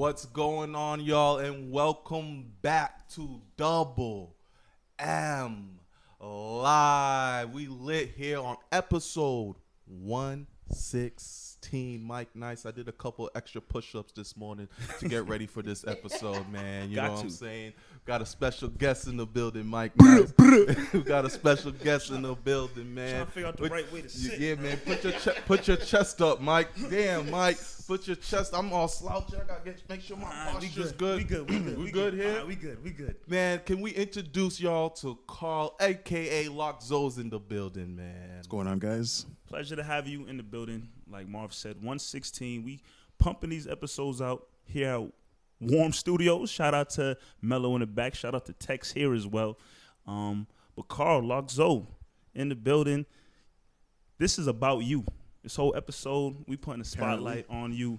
What's going on, y'all? And welcome back to Double M Live. We lit here on episode 116. Mike Nice. I did a couple extra push-ups this morning to get ready for this episode, man. You know what I'm saying? Got a special guest in the building, Mike Nice. We got a special guest in the building, man. Trying to figure out the right way to sit. Yeah, man. Put your chest up, Mike. Damn, Mike. Put your chest. I'm all slouchy. I gotta make sure my posture's good. We good. We good here. We good. Man, can we introduce y'all to Carl, aka Locdzoe's in the building, man. What's going on, guys? Pleasure to have you in the building. Like Marv said, 116. We pumping these episodes out here at Warm Studios. Shout out to Mello in the back. Shout out to Tex here as well. But Carl, Locdzoe in the building. This is about you. This whole episode, we putting a spotlight on you.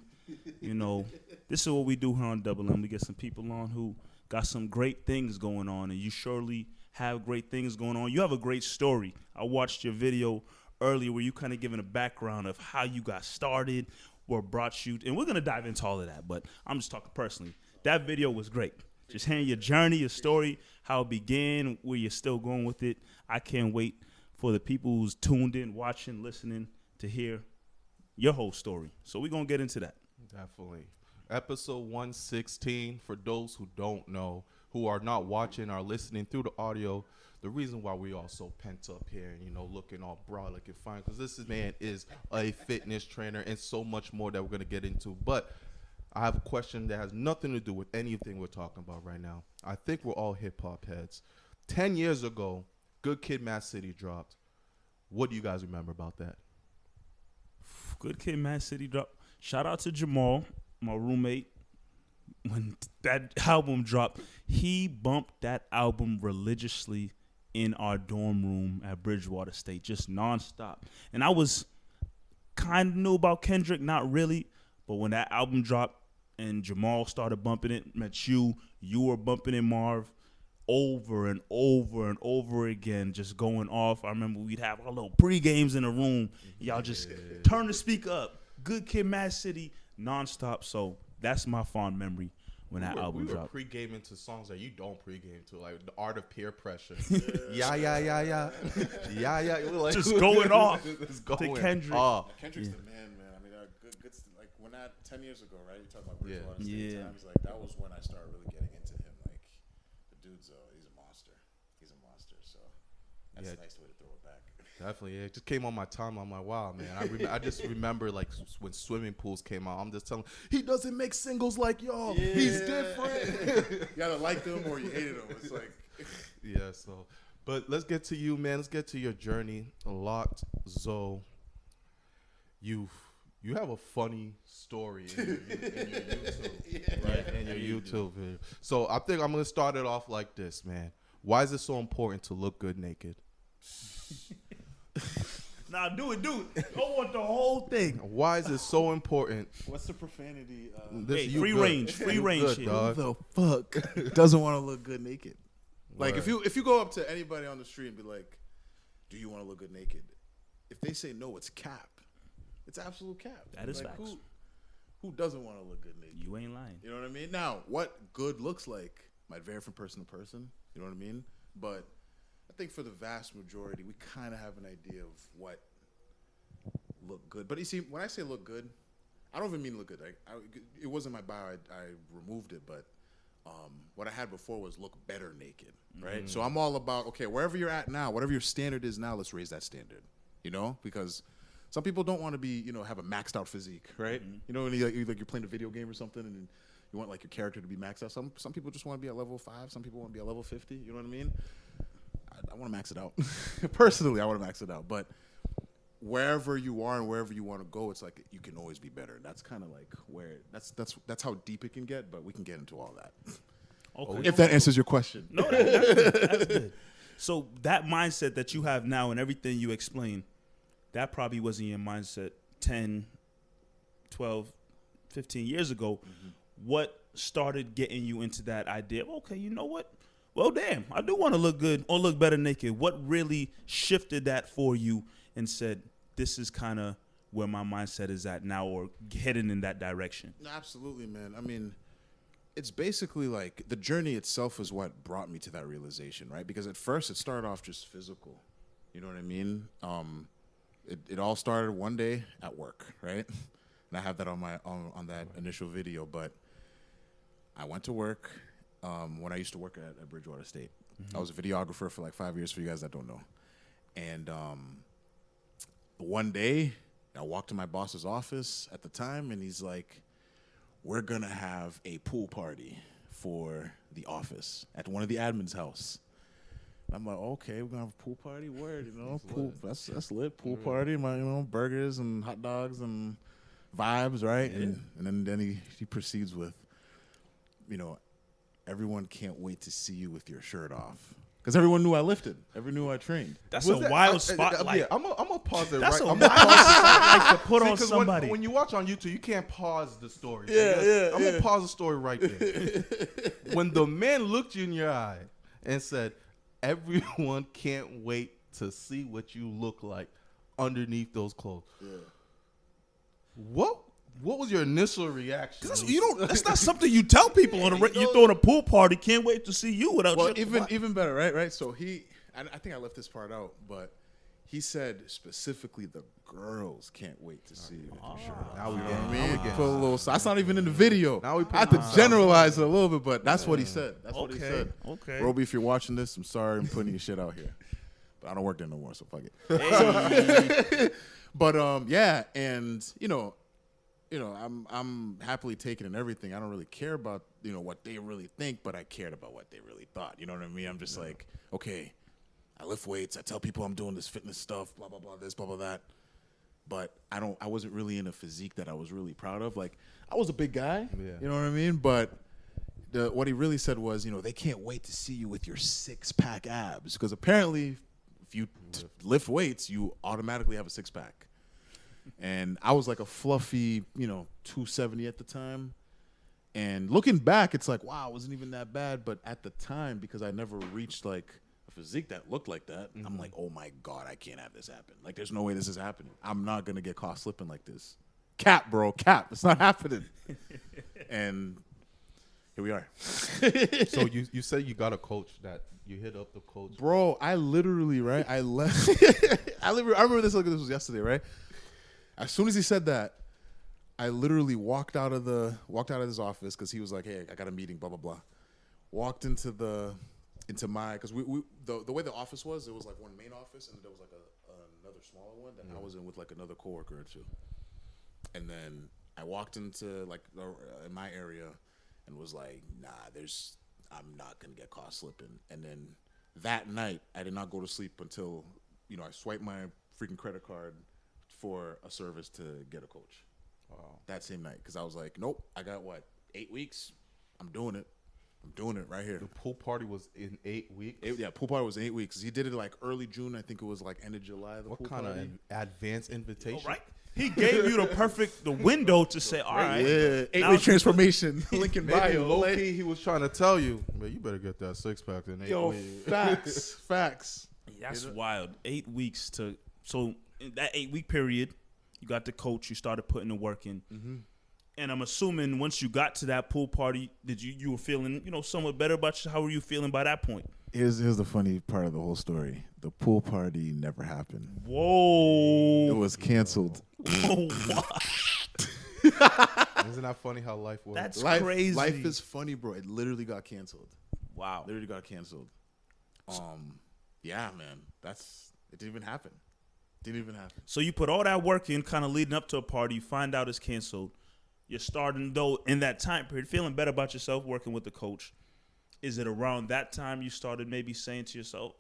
You know, this is what we do here on Double M. We get some people on who got some great things going on, and you surely have great things going on. You have a great story. I watched your video earlier where you kind of giving a background of how you got started, what brought you, and we're going to dive into all of that, but I'm just talking personally. That video was great. Just hearing your journey, your story, how it began, where you're still going with it. I can't wait for the people who's tuned in, watching, listening, to hear your whole story. So we're going to get into that. Definitely. Episode 116, for those who don't know, who are not watching or listening through the audio, the reason why we all so pent up here and, you know, looking all broad, looking fine, because this man is a fitness trainer and so much more that we're going to get into. But I have a question that has nothing to do with anything we're talking about right now. I think we're all hip-hop heads. 10 years ago, Good Kid, Mad City dropped. What do you guys remember about that? Good Kid, Mad City drop. Shout out to Jamal, my roommate. When that album dropped, he bumped that album religiously in our dorm room at Bridgewater State, just nonstop. And I was kind of knew about Kendrick, not really, but when that album dropped and Jamal started bumping it, met you were bumping it, Marv, over and over and over again, just going off. I remember we'd have our little pre-games in the room. Y'all just turn the speaker up. Good Kid, Mad City, nonstop. So that's my fond memory when that album dropped. We were pre-gaming to songs that you don't pre-game to, like The Art of Peer Pressure. Yeah. Yeah. Like, just going off to Kendrick. Kendrick's the man. I mean, good like when that 10 years ago, right? You talk about Bridgewater State times. Like that was when I started really getting into him. Like the dude's he's a monster. So that's a nice way to throw it back. Definitely, yeah. It just came on my time. I'm like, wow, man. I just remember like when swimming pools came out. I'm just telling he doesn't make singles like y'all. Yeah. He's different. You gotta like them or you hated them. It's like yeah. So, but let's get to you, man. Let's get to your journey, Locdzoe. You have a funny story in your YouTube, right? In your YouTube video. So I think I'm gonna start it off like this, man. Why is it so important to look good naked? Nah, do it. I want the whole thing. Why is it so important? What's the profanity? Free range good, shit. dog. Who the fuck doesn't want to look good naked? Like if you go up to anybody on the street and be like, "Do you want to look good naked?" If they say no, it's cap. It's absolute cap. That is like, facts. Who doesn't want to look good naked? You ain't lying. You know what I mean? Now, what good looks like might vary from person to person. You know what I mean? But I think for the vast majority, we kind of have an idea of what look good. But you see, when I say look good, I don't even mean look good. It wasn't my bio. I removed it. But what I had before was look better naked, right? So I'm all about, okay, wherever you're at now, whatever your standard is now, let's raise that standard, you know? Because some people don't want to be, have a maxed out physique, right? You know, when you're playing a video game or something and you want like your character to be maxed out. Some people just want to be at level 5. Some people want to be at level 50. You know what I mean? I want to max it out. Personally, I want to max it out. But wherever you are and wherever you want to go, it's like you can always be better. That's kind of like where that's how deep it can get. But we can get into all that. Okay. If that answers your question. No, that's good. So that mindset that you have now and everything you explain, that probably wasn't your mindset 10, 12, 15 years ago. What started getting you into that idea? Okay, you know what? Well, damn, I do want to look good or look better naked. What really shifted that for you and said, this is kind of where my mindset is at now or heading in that direction? Absolutely, man. I mean, it's basically like the journey itself is what brought me to that realization, right? Because at first it started off just physical. You know what I mean? It all started one day at work, right? And I have that on that initial video. But I went to work when I used to work at Bridgewater State. I was a videographer for like 5 years, for you guys that don't know. And one day, I walked to my boss's office at the time, and he's like, we're going to have a pool party for the office at one of the admin's house. I'm like, okay, we're going to have a pool party? Word, you know, pool. That's lit. Pool party, burgers and hot dogs and vibes, right? Yeah. And then he proceeds with, everyone can't wait to see you with your shirt off. Because everyone knew I lifted. Everyone knew I trained. That's a wild spotlight. Yeah, I'm going to pause it right. That's a wild spotlight to put on somebody. When you watch on YouTube, you can't pause the story. Yeah. I'm going to pause the story right there. When the man looked you in your eye and said, everyone can't wait to see what you look like underneath those clothes. Yeah. What was your initial reaction? That's not something you tell people on you're throwing a pool party. Can't wait to see you without. Well, even better, right? So I think I left this part out, but he said specifically the girls can't wait to see you. Sure. Now we put a little. That's not even in the video. Now I have to generalize it a little bit, but that's what he said. That's what he said. Okay. Roby, if you're watching this, I'm sorry I'm putting your shit out here, but I don't work there no more, so fuck it. Hey. But yeah, and I'm happily taken in everything. I don't really care about, what they really think, but I cared about what they really thought. You know what I mean? I'm just like, okay, I lift weights. I tell people I'm doing this fitness stuff, blah, blah, blah, this, blah, blah, that. But I wasn't really in a physique that I was really proud of. Like, I was a big guy, you know what I mean? But what he really said was, they can't wait to see you with your 6-pack abs. Because apparently, if you lift weights, you automatically have a 6-pack. And I was like a fluffy, 270 at the time. And looking back, it's like, wow, it wasn't even that bad. But at the time, because I never reached like a physique that looked like that, I'm like, oh my God, I can't have this happen. Like, there's no way this is happening. I'm not going to get caught slipping like this. Cap, bro, cap. It's not happening. And here we are. So you said you got a coach that you hit up the coach. Bro, I literally, right? I left. I remember this like this was yesterday, right? As soon as he said that, I literally walked out of his office because he was like, "Hey, I got a meeting." Blah blah blah. Walked into my because the way the office was, it was like one main office and there was like another smaller one that I was in with like another coworker or two. And then I walked into like in my area and was like, "Nah, I'm not gonna get caught slipping." And then that night, I did not go to sleep until I swiped my freaking credit card for a service to get a coach. Wow. That same night, because I was like, nope, I got 8 weeks? I'm doing it right here. The pool party was in 8 weeks? Pool party was in 8 weeks. He did it like early June. I think it was like end of July. What kind of advanced invitation? Right. He gave you the window to say, all right. Yeah, 8-week transformation. Link in bio. Low key, he was trying to tell you, man, you better get that 6-pack in 8 weeks. Facts. That's wild. 8 weeks so in that 8-week period, you got the coach, you started putting the work in. Mm-hmm. And I'm assuming once you got to that pool party, did you were feeling, somewhat better about you? How were you feeling by that point? Here's the funny part of the whole story. The pool party never happened. Whoa. It was canceled. Whoa. Isn't that funny how life works? That's crazy. Life is funny, bro. It literally got canceled. Wow. Literally got canceled. Yeah, man. It didn't even happen. So you put all that work in, kind of leading up to a party. You find out it's canceled. You're starting, though, in that time period, feeling better about yourself, working with the coach. Is it around that time you started maybe saying to yourself,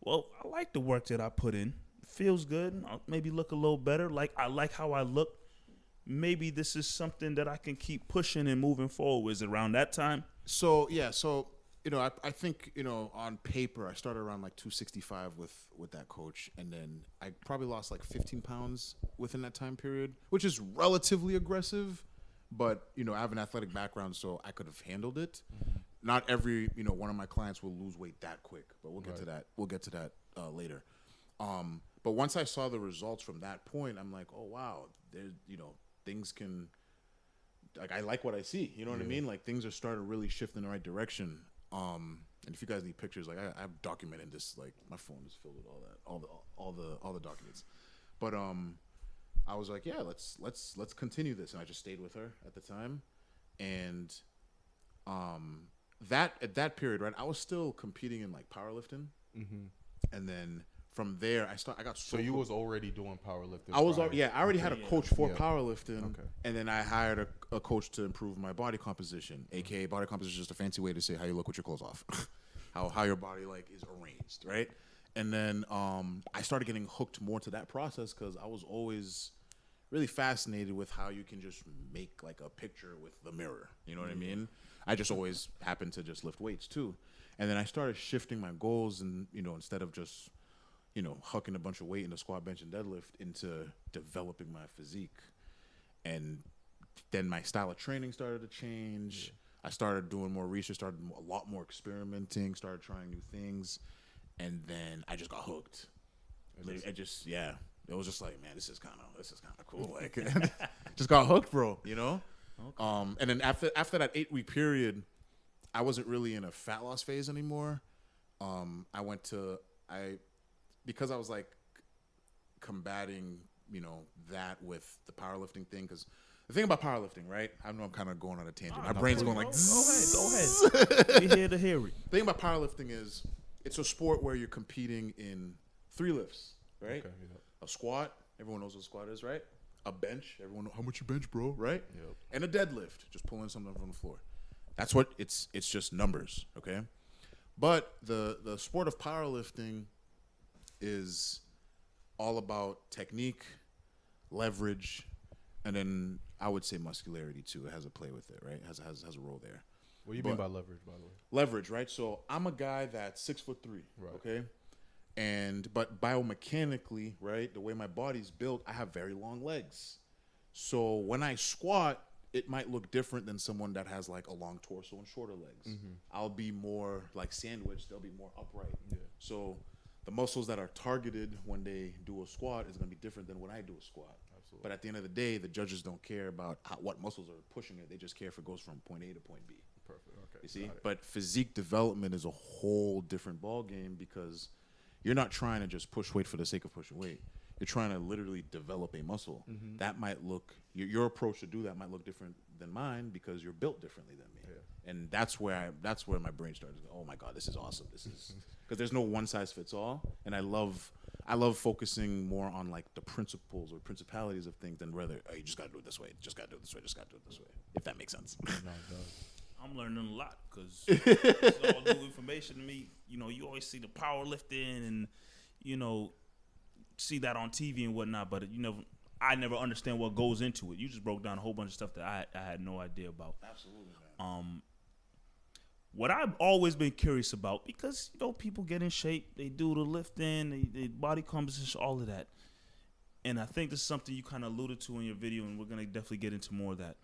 well, I like the work that I put in. It feels good. I'll maybe look a little better. I like how I look. Maybe this is something that I can keep pushing and moving forward. Is it around that time? So, yeah. So, I think, on paper, I started around like 265 with that coach. And then I probably lost like 15 pounds within that time period, which is relatively aggressive. But, I have an athletic background, so I could have handled it. Not every, one of my clients will lose weight that quick, but we'll get to that. We'll get to that later. But once I saw the results from that point, I'm like, oh, wow, there's, things can like I like what I see. You know what I mean? Like things are starting to really shift in the right direction. And if you guys need pictures, like I've documented this. Like my phone is filled with all the documents. But I was like, yeah, let's continue this, and I just stayed with her at the time, and that at that period, right, I was still competing in like powerlifting, and then from there I got So you was already doing powerlifting. I was prior. I already had a coach for powerlifting, Okay. and then I hired a coach to improve my body composition, aka body composition is just a fancy way to say how you look with your clothes off, how your body like is arranged, right? And then I started getting hooked more to that process because I was always really fascinated with how you can just make like a picture with the mirror. You know what I mean? I just always happened to just lift weights too. And then I started shifting my goals, and instead of just hucking a bunch of weight in the squat, bench, and deadlift, into developing my physique. And then my style of training started to change. Yeah. I started doing more research, started a lot more experimenting, started trying new things. And then I just got hooked. It was just like, man, this is kind of cool. Like, just got hooked, bro. Okay. And then after that 8-week period, I wasn't really in a fat loss phase anymore. Because I was like combating, that with the powerlifting thing. Because the thing about powerlifting, right? I know I'm kind of going on a tangent. My brain's going like, go ahead. We're here to hear it. The thing about powerlifting is it's a sport where you're competing in 3 lifts, right? Okay, yeah. A squat, everyone knows what a squat is, right? A bench, everyone knows how much you bench, bro, right? Yep. And a deadlift, just pulling something from the floor. That's what it's just numbers, okay? But the sport of powerlifting is all about technique, leverage, and then I would say muscularity too. It has a play with it, right? It has a role there. What do you mean by leverage, by the way? Leverage, right? So I'm a guy that's 6'3", right. Okay? But biomechanically, right, the way my body's built, I have very long legs. So when I squat, it might look different than someone that has like a long torso and shorter legs. Mm-hmm. I'll be more like sandwiched, they'll be more upright. Yeah. So the muscles that are targeted when they do a squat is going to be different than when I do a squat. Absolutely. But at the end of the day, the judges don't care about what muscles are pushing it. They just care if it goes from point A to point B. Perfect. Okay. You see? But physique development is a whole different ball game because you're not trying to just push weight for the sake of pushing weight. You're trying to literally develop a muscle. Mm-hmm. That might look, your approach to do that might look different than mine because you're built differently than me. Yeah. And that's where my brain started to go, oh my God, this is awesome. This is, because there's no one size fits all. And I love focusing more on like the principles or principalities of things than rather, oh, you just got to do it this way. Just got to do it this way. Just got to do it this way. If that makes sense. No, it does. I'm learning a lot because it's all new information to me. You always see the powerlifting and, see that on TV and whatnot, but I never understand what goes into it. You just broke down a whole bunch of stuff that I had no idea about. Absolutely, man. What I've always been curious about, because people get in shape, they do the lifting, they body composition, all of that, and I think this is something you kind of alluded to in your video, and we're gonna definitely get into more of that,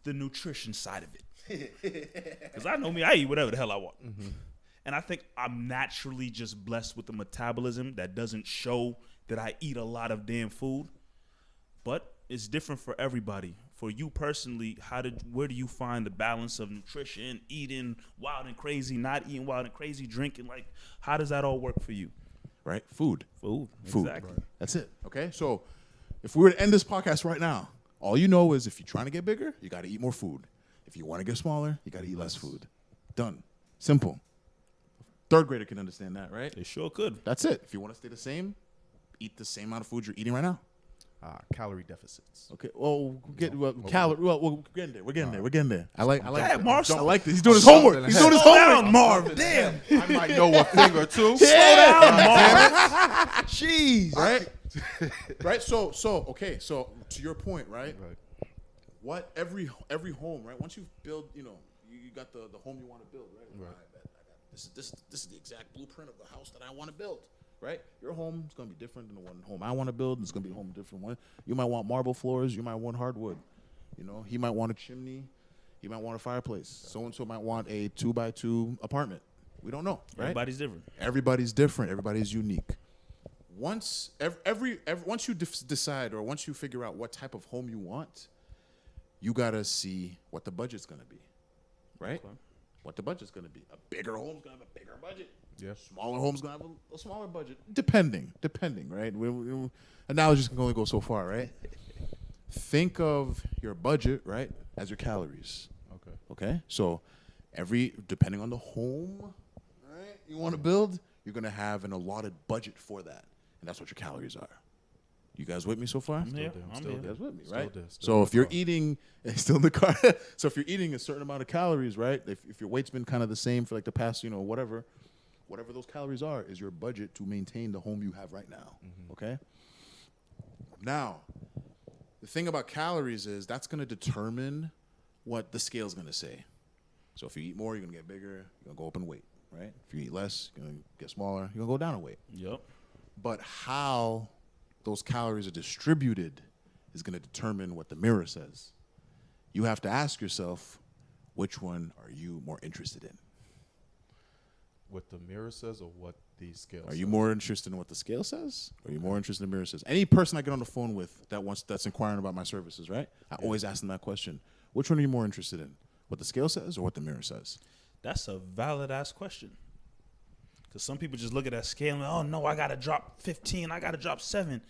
the nutrition side of it. Because I know me, I eat whatever the hell I want. Mm-hmm. And I think I'm naturally just blessed with a metabolism that doesn't show that I eat a lot of damn food. But it's different for everybody. For you personally, where do you find the balance of nutrition, eating wild and crazy, not eating wild and crazy, drinking? Like, how does that all work for you? Right? Food. Exactly. Right. That's it. Okay? So if we were to end this podcast right now, all you know is if you're trying to get bigger, you got to eat more food. If you want to get smaller, you got to eat less food. Done. Simple. 3rd grader can understand that, right? They sure could. That's it. If you want to stay the same, eat the same amount of food you're eating right now. Calorie deficits. Okay. Well, we're getting there. We're getting there. I like Marv. I like this. He's doing his homework. Slow down, Marv. Damn. I might know a thing or two. Slow down, Marv. Jeez. Right. Right. So okay. So to your point, right? What every home, right? Once you build, you got the home you want to build, right? This is the exact blueprint of the house that I want to build, right? Your home is going to be different than the one home I want to build. It's going to be a home different one. You might want marble floors. You might want hardwood. He might want a chimney. He might want a fireplace. So-and-so might want a 2x2 apartment. We don't know, right? Everybody's different. Everybody's different. Everybody's unique. Once you decide or once you figure out what type of home you want, you gotta see what the budget's gonna be, right? Okay. What the budget's gonna be. A bigger home's gonna have a bigger budget. Yeah. Smaller home's gonna have a smaller budget. Depending, right? Analogies can only go so far, right? Think of your budget, right, as your calories. Okay. So depending on the home, right, you want to build, you're gonna have an allotted budget for that, and that's what your calories are. You guys with me so far? I'm here. You guys with me, Still right? there, still So in if the you're car. eating, still in the car. So if you're eating a certain amount of calories, right? If your weight's been kind of the same for like the past, whatever those calories are, is your budget to maintain the home you have right now. Okay. Now, the thing about calories is that's going to determine what the scale's going to say. So if you eat more, you're going to get bigger. You're going to go up in weight, right? If you eat less, you're going to get smaller. You're going to go down in weight. Yep. But how those calories are distributed is going to determine what the mirror says. You have to ask yourself, which one are you more interested in? What the mirror says or what the scale Are says? you more interested in what the scale says? Or are you more interested in the mirror says? Any person I get on the phone with that's inquiring about my services, right? I always ask them that question. Which one are you more interested in? What the scale says or what the mirror says? That's a valid ass question. Because some people just look at that scale and, oh no, I got to drop 15, I got to drop 7.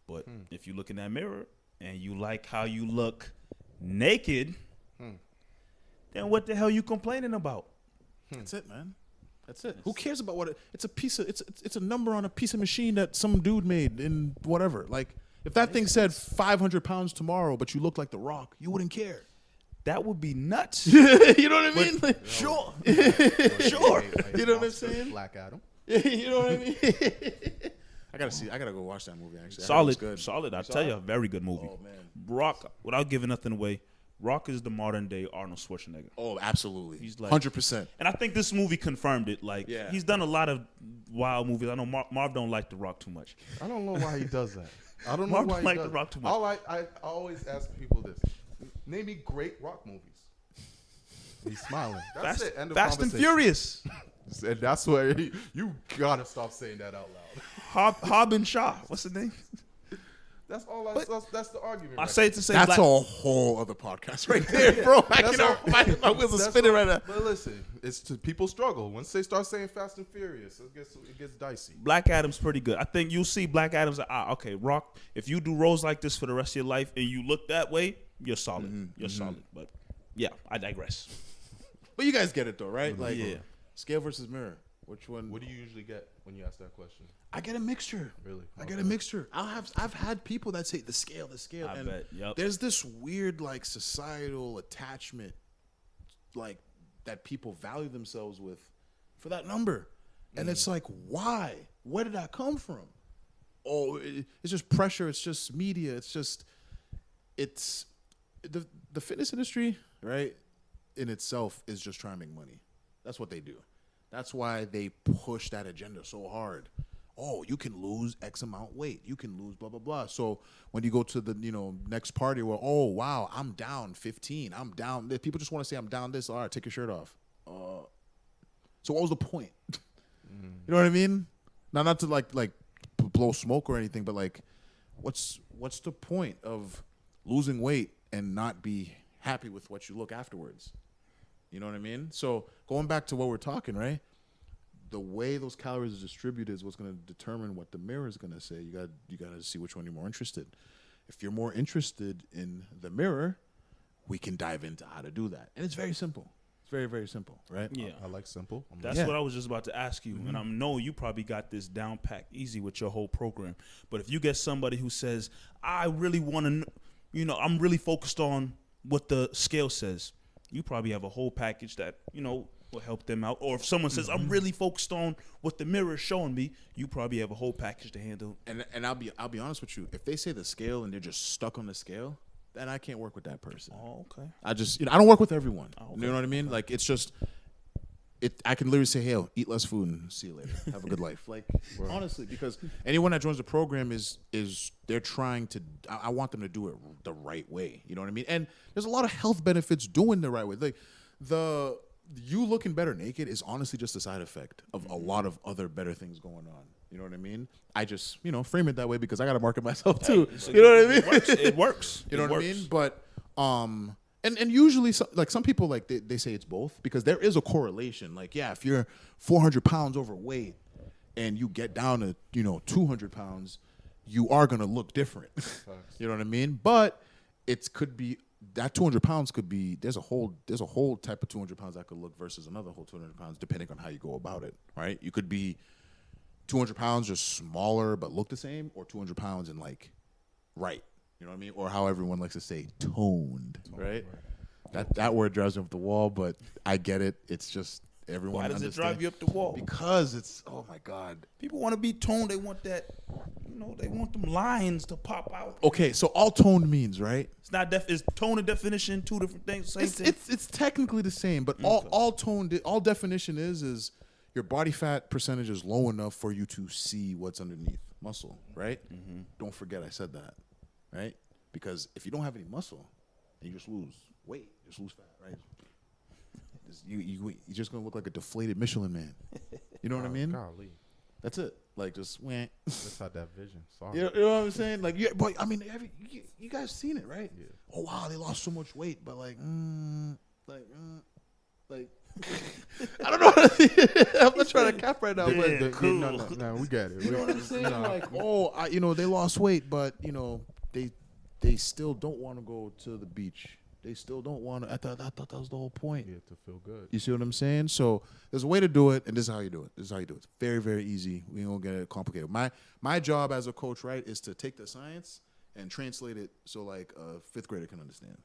But if you look in that mirror and you like how you look naked, then what the hell you complaining about? That's it, man. That's it. Who cares about what it's a piece of it's a number on a piece of machine that some dude made in whatever. Like if that thing said 500 pounds tomorrow, but you look like The Rock, you wouldn't care. That would be nuts. You know what I mean? Like, Sure. Sure. You know what I'm saying? Black Adam. You know what I mean? I gotta go watch that movie. Actually, Solid. good. Solid. I'll saw tell it? you, a very good movie. Oh man. Rock, without giving nothing away, Rock is the modern day Arnold Schwarzenegger. Oh, absolutely. He's like 100%. And I think this movie confirmed it. Like, Yeah. he's done a lot of wild movies. I know Marv don't like The Rock too much. I don't know why he does that. I don't know Mark why he like does The Rock too much. I always ask people this. Name me great Rock movies. He's smiling. That's it. End of Fast and conversation. Furious. And that's where you gotta stop saying that out loud. Hob and Shaw. What's the name? That's all. That's the argument. I right say it to say That's Black. a whole other podcast right there, bro. My wheels are That's spinning all- right now. But listen, it's people struggle once they start saying Fast and Furious. It gets dicey. Black Adam's pretty good. I think you'll see Black Adam's okay, Rock, if you do roles like this for the rest of your life and you look that way, you're solid. You're solid. But yeah, I digress. But you guys get it though, right? Like Yeah. scale versus mirror. Which one? What do you usually get when you ask that question? I get a mixture. Really? I get a mixture. I've had people that say the scale, I and bet, yep. there's this weird like societal attachment, like that people value themselves with, for that number, and it's like, why? Where did that come from? Oh, it's just pressure. It's just media. It's the fitness industry, right? In itself is just trying to make money. That's what they do. That's why they push that agenda so hard. Oh, you can lose X amount weight. You can lose blah, blah, blah. So when you go to the, next party where, oh, wow, I'm down 15. I'm down. People just want to say I'm down this. All right, take your shirt off. So what was the point? You know what I mean? Now, not to like blow smoke or anything, but like what's the point of losing weight and not be happy with what you look afterwards? You know what I mean? So going back to what we're talking, right? The way those calories are distributed is what's going to determine what the mirror is going to say. You got to see which one you're more interested. If you're more interested in the mirror, we can dive into how to do that. And it's very simple. It's very, very simple, right? Yeah. I like simple. That's Yeah. what I was just about to ask you. And I know you probably got this down packed easy with your whole program. But if you get somebody who says, I really want to, I'm really focused on what the scale says, you probably have a whole package that, will help them out. Or if someone says, I'm really focused on what the mirror is showing me, you probably have a whole package to handle. And I'll be honest with you. If they say the scale and they're just stuck on the scale, then I can't work with that person. Oh, okay. I just, I don't work with everyone. Oh, You know what I mean? Like, it's just, I can literally say, hey, eat less food and see you later. Have a good life. Like, honestly, because anyone that joins the program is they're trying to, I want them to do it the right way. You know what I mean? And there's a lot of health benefits doing the right way. Like, you looking better naked is honestly just a side effect of a lot of other better things going on. You know what I mean? I just, frame it that way because I got to market myself too. You know what I mean? It works. You know what I mean? But And usually, like some people, like they say it's both because there is a correlation. Like, yeah, if you're 400 pounds overweight and you get down to 200 pounds, you are gonna look different. You know what I mean? But it could be that 200 pounds could be there's a whole type of 200 pounds that could look versus another whole 200 pounds depending on how you go about it. Right? You could be 200 pounds just smaller but look the same, or 200 pounds and like right. You know what I mean? Or how everyone likes to say, toned, right? That word drives me up the wall, but I get it. It's just everyone. Why does it drive you up the wall? Because it's, oh my God. People want to be toned. They want that, they want them lines to pop out. Okay, so all toned means, right? It's not is tone and definition two different things? Same thing. It's technically the same, but all definition is your body fat percentage is low enough for you to see what's underneath muscle, right? Mm-hmm. Don't forget I said that. Right? Because if you don't have any muscle, and you just lose weight, just lose fat, right? You're just gonna look like a deflated Michelin man. You know what I mean? Golly. That's it. Like just went. Just had that vision. Sorry. You know what I'm saying? Like, but I mean, you guys seen it, right? Yeah. Oh wow, they lost so much weight, but like I don't know. I'm not trying to cap right now, but cool. No, we got it. You know what I'm saying? Like, they lost weight, but they still don't want to go to the beach. They still don't want to. I thought that was the whole point. Yeah, to feel good. You see what I'm saying? So there's a way to do it, and this is how you do it. It's very, very easy. We don't get it complicated. My job as a coach, right, is to take the science and translate it so like a fifth grader can understand.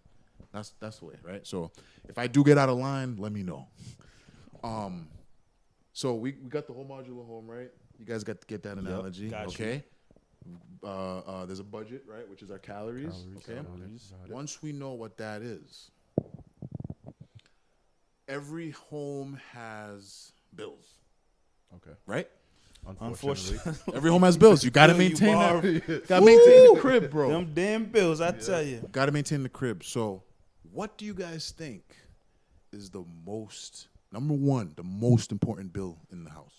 That's the way, right? So if I do get out of line, let me know. So we got the whole modular home, right? You guys got to get that analogy, okay? There's a budget, right, which is our calories. Okay. Once we know what that is, every home has bills. Okay. Right? Unfortunately. Every home has bills. You got to maintain that. Got to maintain the crib, bro. Them damn bills, I tell you. Got to maintain the crib. So, what do you guys think is the most important bill in the house?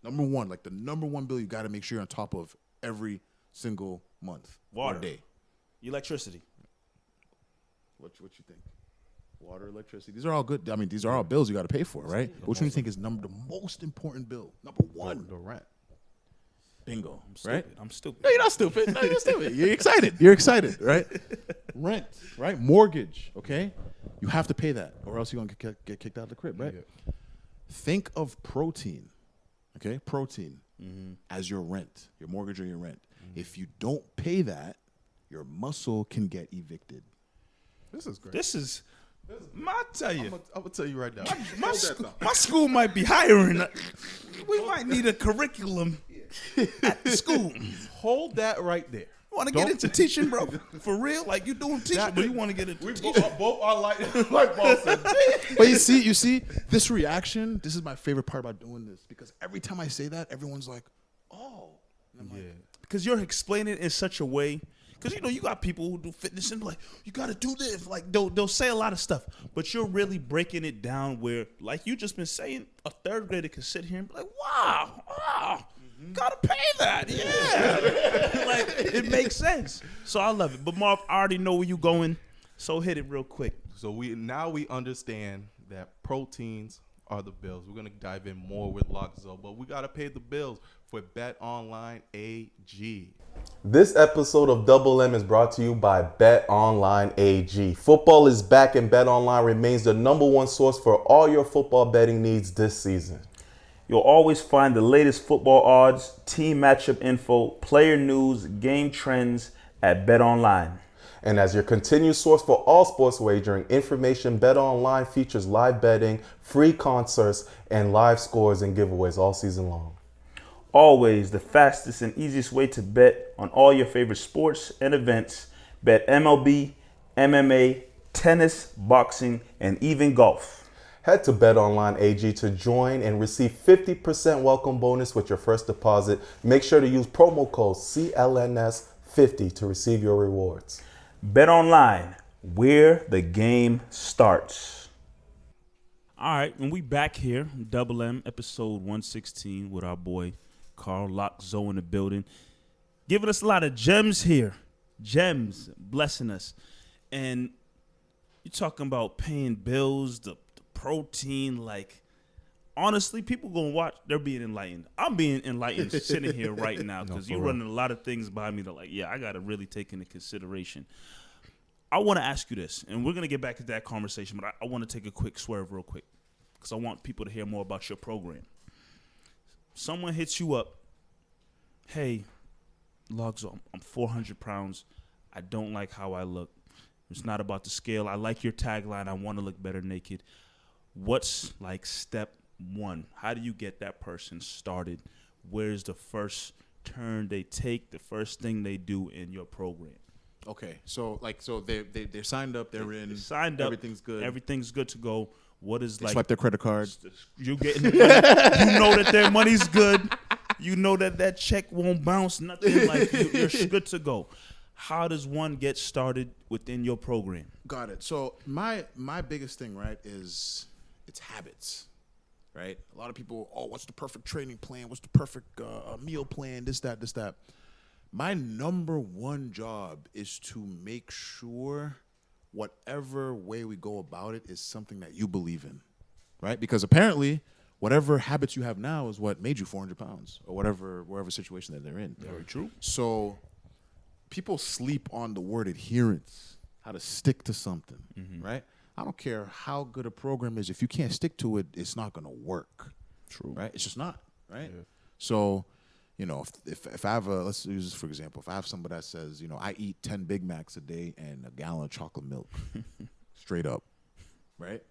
Number one, like the number one bill you got to make sure you're on top of every single month Water. or day. Electricity. What you think? Water, electricity. These are all good. I mean, these are all bills you got to pay for, right? Which one do you think is the most important bill? Number one. The rent. Bingo. I'm stupid. Right? I'm stupid. No, you're not stupid. No, you're stupid. You're excited. You're excited, right? Rent, right? Mortgage, okay? You have to pay that or else you're going to get kicked out of the crib, right? Yeah. Think of protein, okay? Protein as your rent, your mortgage or your rent. If you don't pay that, your muscle can get evicted. This is great. I tell you. I'm going to tell you right now. My school might be hiring. We might need a curriculum at the school. Hold that right there. You want to get into teaching, bro? For real? Like you doing teaching, but you want to get into teaching? Both are like Boston. But you see, this reaction, this is my favorite part about doing this because every time I say that, everyone's like, oh. And I'm like, because you're explaining it in such a way. Because, you got people who do fitness and like, you got to do this. Like, they'll say a lot of stuff. But you're really breaking it down where, like you just been saying, a third grader can sit here and be like, wow, got to pay that. Yeah. Like, it makes sense. So I love it. But, Marv, I already know where you going. So hit it real quick. So we understand that proteins are the bills. We're going to dive in more with Locdzoe, but we got to pay the bills for Bet Online AG. This episode of Double M is brought to you by Bet Online AG. Football is back and Bet Online remains the number one source for all your football betting needs this season. You'll always find the latest football odds, team matchup info, player news, game trends at Bet Online. And as your continued source for all sports wagering information, Bet Online features live betting, free concerts, and live scores and giveaways all season long. Always the fastest and easiest way to bet on all your favorite sports and events. Bet MLB, MMA, tennis, boxing, and even golf. Head to BetOnline AG to join and receive 50% welcome bonus with your first deposit. Make sure to use promo code CLNS50 to receive your rewards. Bet Online, where the game starts. All right, and we back here, Double M, episode 116 with our boy Carl Locdzoe in the building, giving us a lot of gems here. Gems, blessing us. And you're talking about paying bills, the protein, like honestly, people gonna watch, they're being enlightened. I'm being enlightened sitting here right now because for you're real. running a lot of things by me that like, yeah, I gotta really take into consideration. I wanna ask you this, and we're gonna get back to that conversation, but I wanna take a quick swerve real quick because I want people to hear more about your program. Someone hits you up, hey, Locdzoe, I'm 400 pounds. I don't like how I look. It's not about the scale. I like your tagline. I want to look better naked. What's like step one? How do you get that person started? Where's the first turn they take, the first thing they do in your program? Okay, so they're signed up. They're in. Signed up. Everything's good. Everything's good to go. What is They like? swipe their credit card. You getting the money. You know that their money's good. You know that check won't bounce. Nothing like you're good to go. How does one get started within your program? Got it. So my biggest thing, right, is it's habits, right? A lot of people, what's the perfect training plan? What's the perfect meal plan? This, that. My number one job is to make sure whatever way we go about it is something that you believe in, right? Because apparently, whatever habits you have now is what made you 400 pounds or wherever situation that they're in. Very true. So people sleep on the word adherence, how to stick to something, right? I don't care how good a program is. If you can't stick to it, it's not going to work. True. Right? It's just not, right? Yeah. So, if I have let's use this for example. If I have somebody that says, I eat 10 Big Macs a day and a gallon of chocolate milk, straight up, right?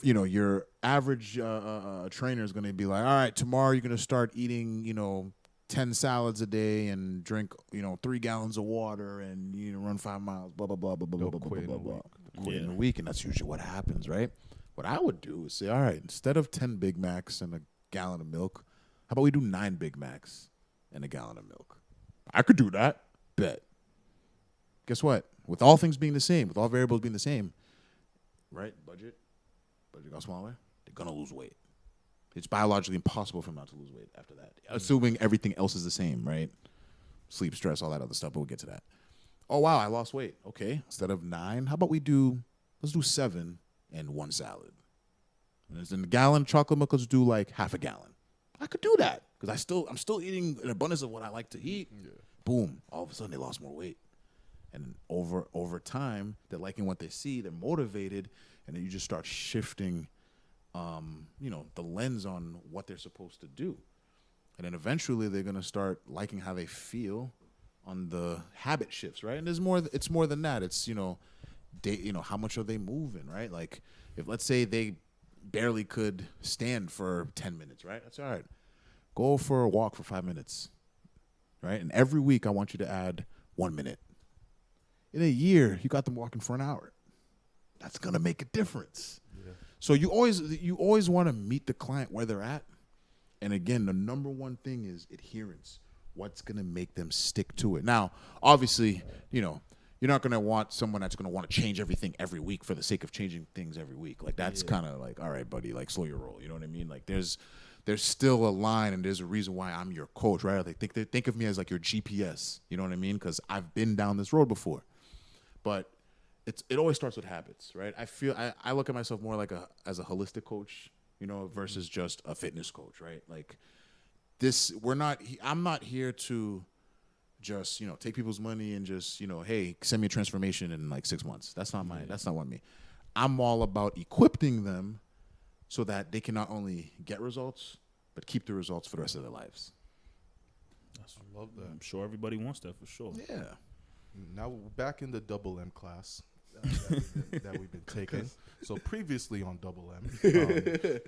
Your average trainer is going to be like, all right, tomorrow you're going to start eating, 10 salads a day and drink, 3 gallons of water and run 5 miles, blah blah blah blah blah They'll blah blah quit in blah a blah. week. Quit in a week, and that's usually what happens, right? What I would do is say, all right, instead of 10 Big Macs and a gallon of milk, how about we do 9 Big Macs and a gallon of milk? I could do that. Bet. Guess what? With all things being the same, with all variables being the same, right? Budget got smaller. They're gonna lose weight. It's biologically impossible for them not to lose weight after that, assuming everything else is the same, right? Sleep, stress, all that other stuff, but we'll get to that. Oh, wow, I lost weight. Okay, instead of 9, how about let's do 7 and 1 salad. And then a gallon of chocolate milk, let's do like half a gallon. I could do that because I'm still eating an abundance of what I like to eat. Yeah. Boom, all of a sudden they lost more weight. And over time, they're liking what they see, they're motivated, and then you just start shifting the lens on what they're supposed to do. And then eventually they're going to start liking how they feel on the habit shifts, right? And it's more than that. It's, how much are they moving, right? Like if let's say they barely could stand for 10 minutes, right? That's all right. Go for a walk for 5 minutes, right? And every week I want you to add 1 minute. In a year, you got them walking for an hour. That's going to make a difference. Yeah. So you always want to meet the client where they're at. And again, the number one thing is adherence. What's going to make them stick to it? Now, obviously, you're not going to want someone that's going to want to change everything every week for the sake of changing things every week. Like that's kind of like, all right, buddy, like slow your roll. You know what I mean? Like there's still a line and there's a reason why I'm your coach, right? Like think of me as like your GPS. You know what I mean? Because I've been down this road before. But it always starts with habits, right? I look at myself more like as a holistic coach, versus just a fitness coach, right? Like I'm not here to just, take people's money and just, hey, send me a transformation in like 6 months. That's not what me. I'm all about equipping them so that they can not only get results, but keep the results for the rest of their lives. I love that. I'm sure everybody wants that for sure. Yeah. Now we're back in the double M class that we've been taking. So previously on double M,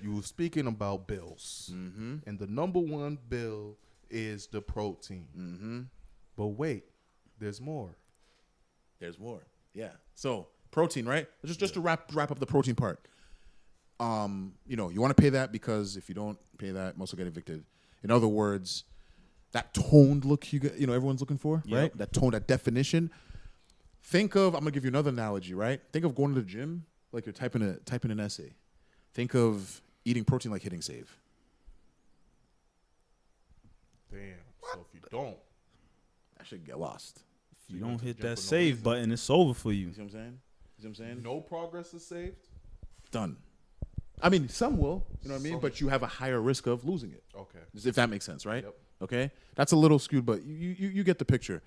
you were speaking about bills, and the number one bill is the protein. But wait, there's more. There's more. Yeah. So protein, right? Just to wrap up the protein part. You want to pay that because if you don't pay that, most will get evicted. In other words, that toned look everyone's looking for, right? That tone, that definition. I'm gonna give you another analogy, right? Think of going to the gym like you're typing an essay. Think of eating protein like hitting save. Damn. So if you don't, that should get lost. If you don't hit that save button, it's over for you. You see what I'm saying? what I'm saying? No progress is saved. Done. I mean, some will, you know what I mean? Some. But you have a higher risk of losing it. Okay. If that makes sense, right? Yep. Okay? That's a little skewed, but you get the picture.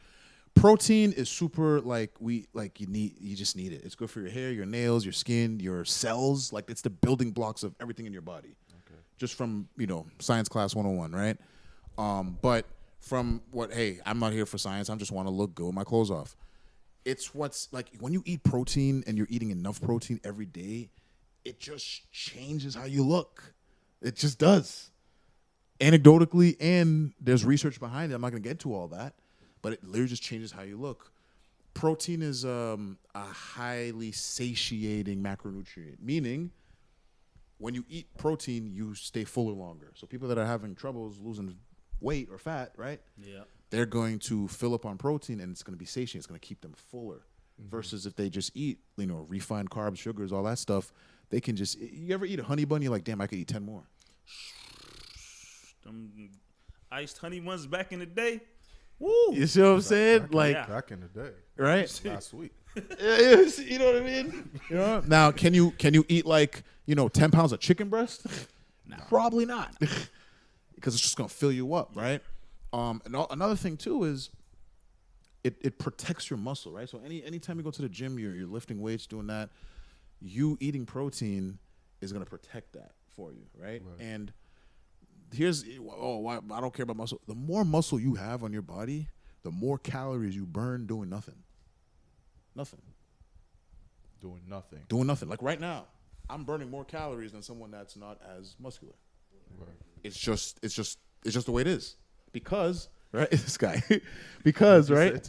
Protein is super you just need it. It's good for your hair, your nails, your skin, your cells. Like it's the building blocks of everything in your body. Okay. Just from, science class 101, right? But from I'm not here for science. I just want to look good with my clothes off. It's what's like when you eat protein and you're eating enough protein every day, it just changes how you look. It just does. Anecdotally, and there's research behind it. I'm not going to get into all that, but it literally just changes how you look. Protein is a highly satiating macronutrient, meaning when you eat protein, you stay fuller longer. So people that are having troubles losing weight or fat, right? Yeah. They're going to fill up on protein, and it's going to be satiating. It's going to keep them fuller. Versus if they just eat, refined carbs, sugars, all that stuff, they can just. You ever eat a honey bun? You're like, damn, I could eat 10 more. Them iced honey ones back in the day. Woo! You see what I'm saying? Back in the day, Right? last week. You know what I mean? Now, can you eat 10 pounds of chicken breast? No. Probably not, because it's just gonna fill you up, right? And another thing too is it protects your muscle, right? So anytime you go to the gym, you're lifting weights, doing that, you eating protein is gonna protect that for you, right? And why I don't care about muscle. The more muscle you have on your body, the more calories you burn doing nothing. Doing nothing. Doing nothing. Like right now, I'm burning more calories than someone that's not as muscular. Right. It's just the way it is. Because, right? This guy. Because, right?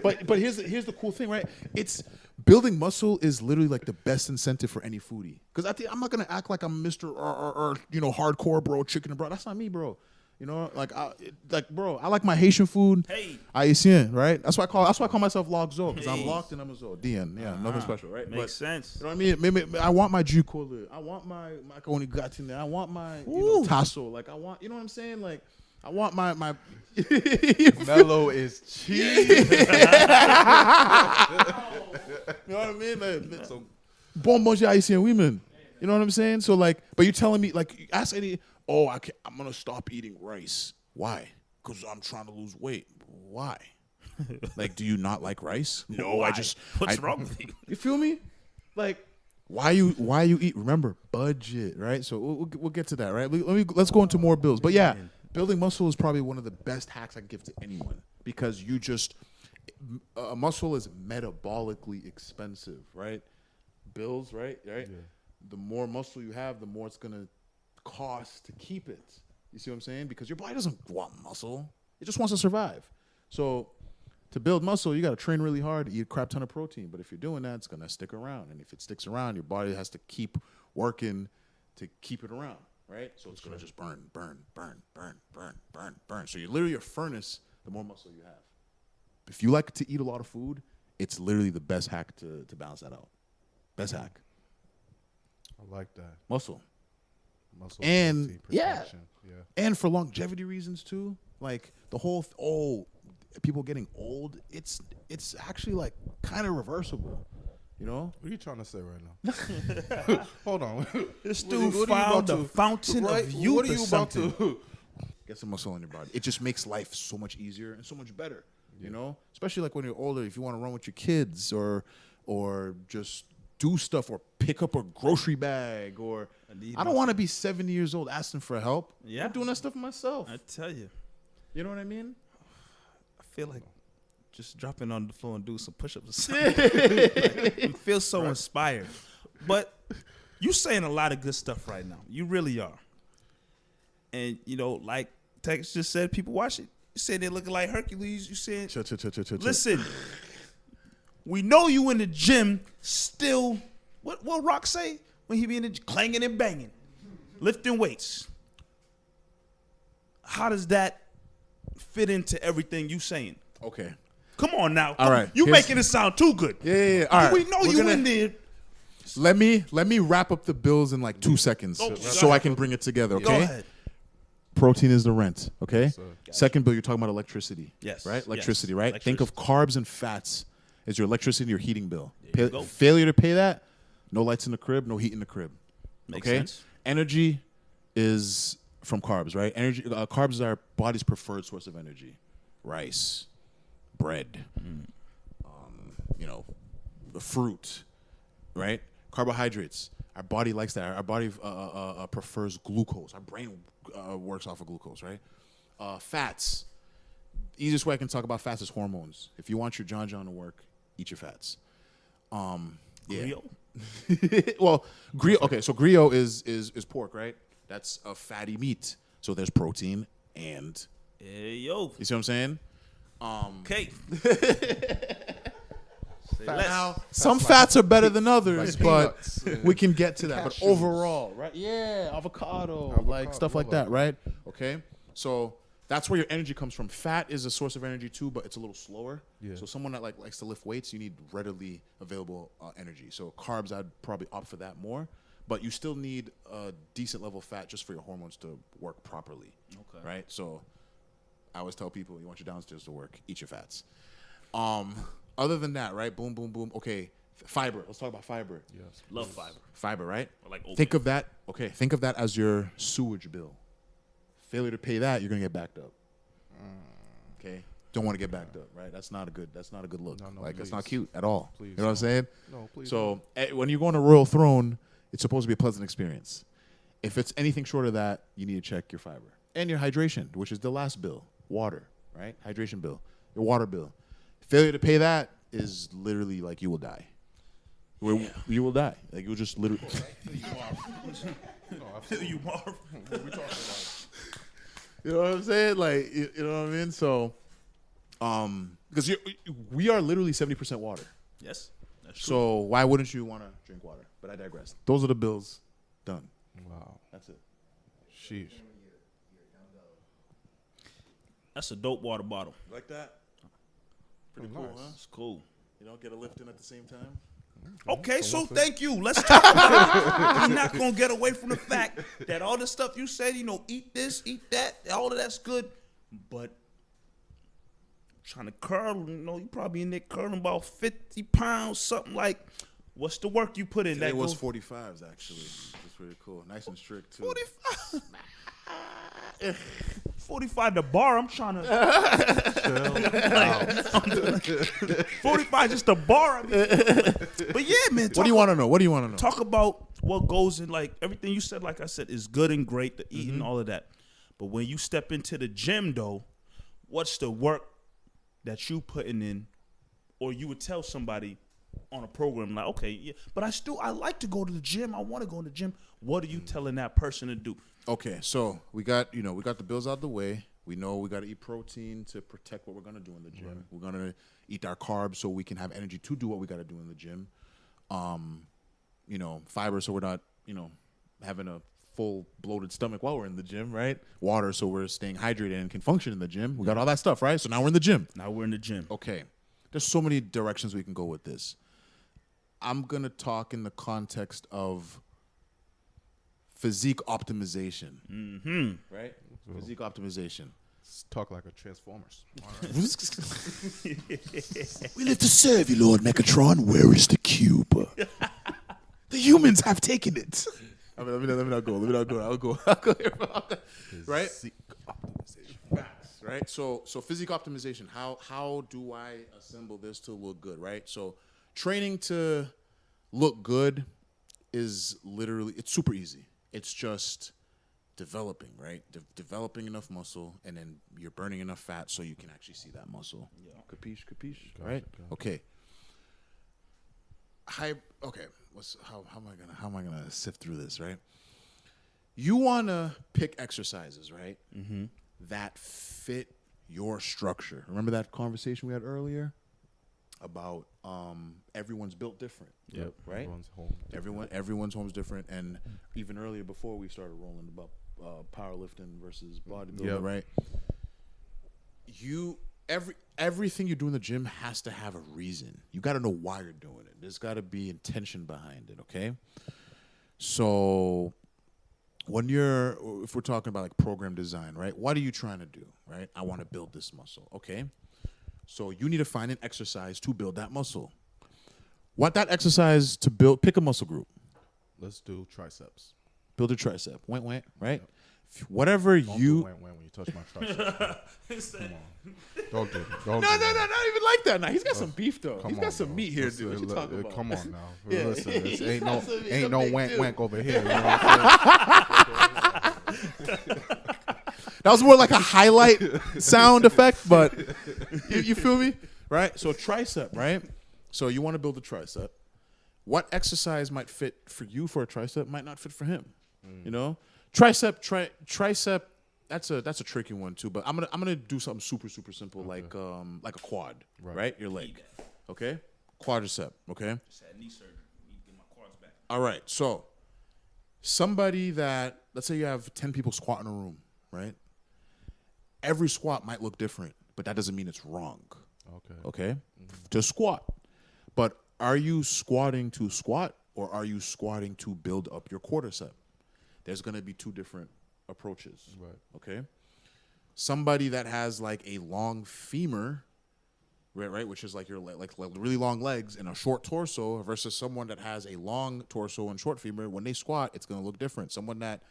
But here's the cool thing, right? It's building muscle is literally like the best incentive for any foodie. Because I'm not gonna act like I'm Mr. or hardcore bro, chicken and bro. That's not me, bro. Bro, I like my Haitian food. Hey. Haitian, right? That's why I call myself Locdzoe, because I'm locked and I'm a Zoe. DN, yeah, nothing special, right? Makes sense. You know what I mean? Maybe I want my G-Cola. I want my macaroni gratin. I want my tasso. Like I want, you know what I'm saying? Like I want my Mellow is cheap. You know what I mean? Like, bon manger Haitian women. You know what I'm saying? So but you're telling me ask any. I'm gonna stop eating rice. Why? Because I'm trying to lose weight. Why? Do you not like rice? No, What's wrong with you? You feel me? Why you eat? Remember, budget, right? So we'll get to that, right? Let's go into more builds. But yeah, building muscle is probably one of the best hacks I can give to anyone, because a muscle is metabolically expensive, right? Bills, right? Yeah. The more muscle you have, the more it's gonna cost to keep it. You see what I'm saying? Because your body doesn't want muscle. It just wants to survive. So to build muscle, you got to train really hard, eat a crap ton of protein. But if you're doing that, it's going to stick around. And if it sticks around, your body has to keep working to keep it around, right? So it's going to just burn. So you're literally a furnace the more muscle you have. If you like to eat a lot of food, it's literally the best hack to balance that out. Best hack. I like that. Muscle. And And for longevity reasons too, the whole people getting old, it's actually kind of reversible, What are you trying to say right now? Hold on. This dude found the fountain of youth. What are you about to? Get some muscle in your body. It just makes life so much easier and so much better. Especially when you're older, if you want to run with your kids or just do stuff or pick up a grocery bag, or I don't want to be 70 years old asking for help. Yeah. I'm doing that stuff myself. I tell you. You know what I mean? I feel like just dropping on the floor and do some push-ups or something. I feel so inspired. But you saying a lot of good stuff right now. You really are. And, like Tex just said, people watch it. You said they're looking like Hercules. You said, listen, we know you in the gym still. What Rock say when he be in the clanging and banging, lifting weights? How does that fit into everything you saying? Okay. Come on now. All right. You making it sound too good. Yeah. All right. We know you in there. Let me wrap up the bills in 2 seconds so I can bring it together, okay? Go ahead. Protein is the rent, okay? Yes, sir. Second bill, you're talking about electricity. Yes. Right? Yes. Electricity, right? Electricity. Think of carbs and fats is your electricity, your heating bill. There you go. Failure to pay that, no lights in the crib, no heat in the crib. Makes Okay? sense. Energy is from carbs, right? Energy, carbs is our body's preferred source of energy. Rice, bread, the fruit, right? Carbohydrates. Our body likes that. Our body prefers glucose. Our brain works off of glucose, right? Fats. Easiest way I can talk about fats is hormones. If you want your John to work, eat your fats. Yeah. Griot? Well, griot. Okay, so griot is pork, right? That's a fatty meat. So there's protein and Hey, yo. you see what I'm saying? Okay. Now, some fats are better than others, like but peanuts, we can get to that. But cashews. overall, right? Yeah, avocado, like stuff like that, right? Okay, so that's where your energy comes from. Fat is a source of energy too, but it's a little slower. Yeah. So someone that likes to lift weights, you need readily available energy. So carbs, I'd probably opt for that more. But you still need a decent level of fat just for your hormones to work properly. Okay. Right? So I always tell people, you want your downstairs to work, eat your fats. Other than that, right? Boom, boom, boom. Okay, fiber. Let's talk about fiber. Yes. Love fiber. Fiber, right? I like oatmeal. Think of that. Okay, think of that as your sewage bill. Failure to pay that, you're gonna get backed up. Okay, don't want to get backed up, right? That's not a good look. No, Like that's please. not cute at all. Please You know what I'm saying? No, please. So when you go on a royal throne, it's supposed to be a pleasant experience. If it's anything short of that, you need to check your fiber and your hydration, which is the last bill, water, right? Hydration bill, your water bill. Failure to pay that is literally like you will die. You will die. Like you'll just literally. You Marv. You know what I'm saying? Like you know what I mean? So, because we are literally 70% water. Yes. That's true. So why wouldn't you want to drink water? But I digress. Those are the bills. Done. Wow. That's it. Sheesh. That's a dope water bottle. Like that? Pretty cool, nice. huh? It's cool. You don't get a lift in at the same time. Okay, so thank you. Let's talk about we're not going to get away from the fact that all the stuff you said, eat this, eat that, all of that's good. But trying to curl, you probably in there curling about 50 pounds, something like. What's the work you put in? Today that was goes 45s, actually. It's pretty cool. Nice and strict, too. 45. 45 the bar. I'm trying to. 45 just the bar. I mean, but yeah, man. What do you want to know? What do you want to know? Talk about what goes in, like everything you said. Like I said, is good and great. The eating, all of that. But when you step into the gym, though, what's the work that you putting in, or you would tell somebody on a program like, okay, yeah, but I like to go to the gym. I want to go to the gym. What are you telling that person to do? Okay, so we got the bills out the way. We know we got to eat protein to protect what we're gonna do in the gym. Right. We're gonna eat our carbs so we can have energy to do what we got to do in the gym. Fiber so we're not having a full bloated stomach while we're in the gym, right? Water so we're staying hydrated and can function in the gym. We got all that stuff, right? So now we're in the gym. Now we're in the gym. Okay, there's so many directions we can go with this. I'm gonna talk in the context of physique optimization. Right? Physique optimization. Let's talk like a Transformers. We live to serve you, Lord Megatron. Where is the cube? The humans have taken it. Let me not go. I'll go here. Right? Physique optimization. Facts, right? So physique optimization. How do I assemble this to look good, right? So training to look good is literally, it's super easy. It's just developing, right? Developing enough muscle, and then you're burning enough fat so you can actually see that muscle. Yeah. Capiche, right? Gotcha. Okay. How am I gonna sift through this, right? You wanna pick exercises, right? That fit your structure. Remember that conversation we had earlier about everyone's built different. Yep. Right? Everyone's home. Everyone's home's different, and even earlier before we started rolling about powerlifting versus bodybuilding, right? Everything you do in the gym has to have a reason. You got to know why you're doing it. There's got to be intention behind it. Okay. So if we're talking about like program design, right? What are you trying to do, right? I want to build this muscle. Okay. So you need to find an exercise to build that muscle. What that exercise to build? Pick a muscle group. Let's do triceps. Build a tricep. Went, right? Whatever Don't you. do when you touch my tricep. Come on. Don't do it. Don't No, do that. not even like that. Now he's got some beef though. Come He's got on, some bro. meat here, Let's- dude. What you talking about? Come on now. Yeah. Listen, this He's ain't got some- he's ain't a no big wank dude. wank over here. You know what I'm saying? That was more like a highlight sound effect, but you feel me? Right? So tricep, right? So you want to build a tricep. What exercise might fit for you for a tricep might not fit for him. You know? Tricep, that's a tricky one too, but I'm gonna do something super simple like a quad, right? Your leg. Okay? Quadricep, okay? Just had knee surgery. Need to get my quads back. All right. So somebody that, let's say you have 10 people squat in a room, right? Every squat might look different, but that doesn't mean it's wrong. Okay? Just squat. But are you squatting to squat or are you squatting to build up your quadricep? There's going to be two different approaches. Right. Okay? Somebody that has like a long femur, right, which is like your like really long legs and a short torso versus someone that has a long torso and short femur, when they squat, it's going to look different. Someone that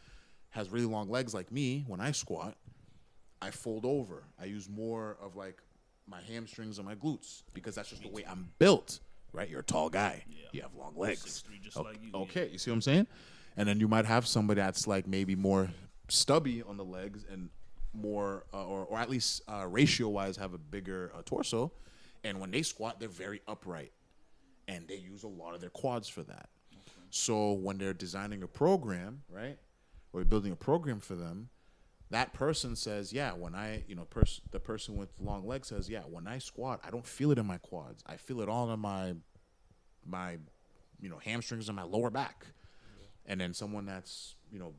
has really long legs like me, when I squat, I fold over. I use more of like my hamstrings and my glutes because that's just the way I'm built, right? You're a tall guy. Yeah. You have long legs. 6'3", just okay. like you. Okay, you see what I'm saying? And then you might have somebody that's like maybe more stubby on the legs and more, or at least ratio-wise have a bigger torso. And when they squat, they're very upright. And they use a lot of their quads for that. Okay. So when they're designing a program, right, or building a program for them, that person says, yeah, when I, the person with long legs says, yeah, when I squat, I don't feel it in my quads. I feel it all in my hamstrings and my lower back. And then someone that's,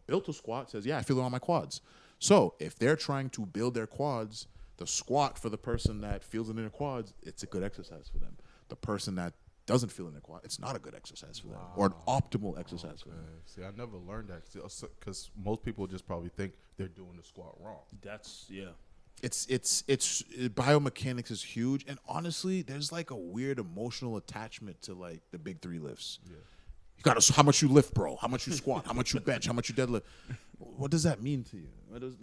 built to squat says, yeah, I feel it on my quads. So if they're trying to build their quads, the squat for the person that feels it in their quads, it's a good exercise for them. The person that doesn't feel it in their quad, it's not a good exercise for them or an optimal exerse for them. See, I never learned that because most people just probably think they're doing the squat wrong. That's, yeah. It's biomechanics is huge, and honestly, there's like a weird emotional attachment to like the big three lifts. Yeah. You gotta, how much you lift, bro? How much you squat? How much you bench? How much you deadlift? What does that mean to you? What does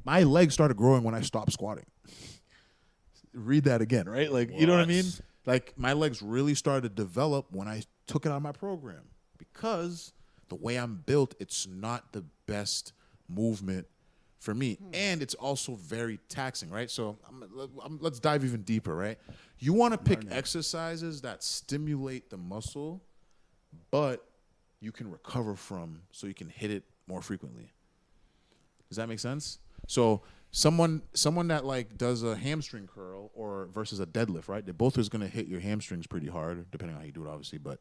my legs started growing when I stopped squatting. Read that again, right? Like, you know what I mean? Like, my legs really started to develop when I took it out of my program because the way I'm built, it's not the best movement for me. And it's also very taxing, right? So let's dive even deeper, right? You want to pick exercises that stimulate the muscle, but you can recover from so you can hit it more frequently. Does that make sense? So someone that like does a hamstring curl or versus a deadlift, right? They both is going to hit your hamstrings pretty hard, depending on how you do it, obviously. But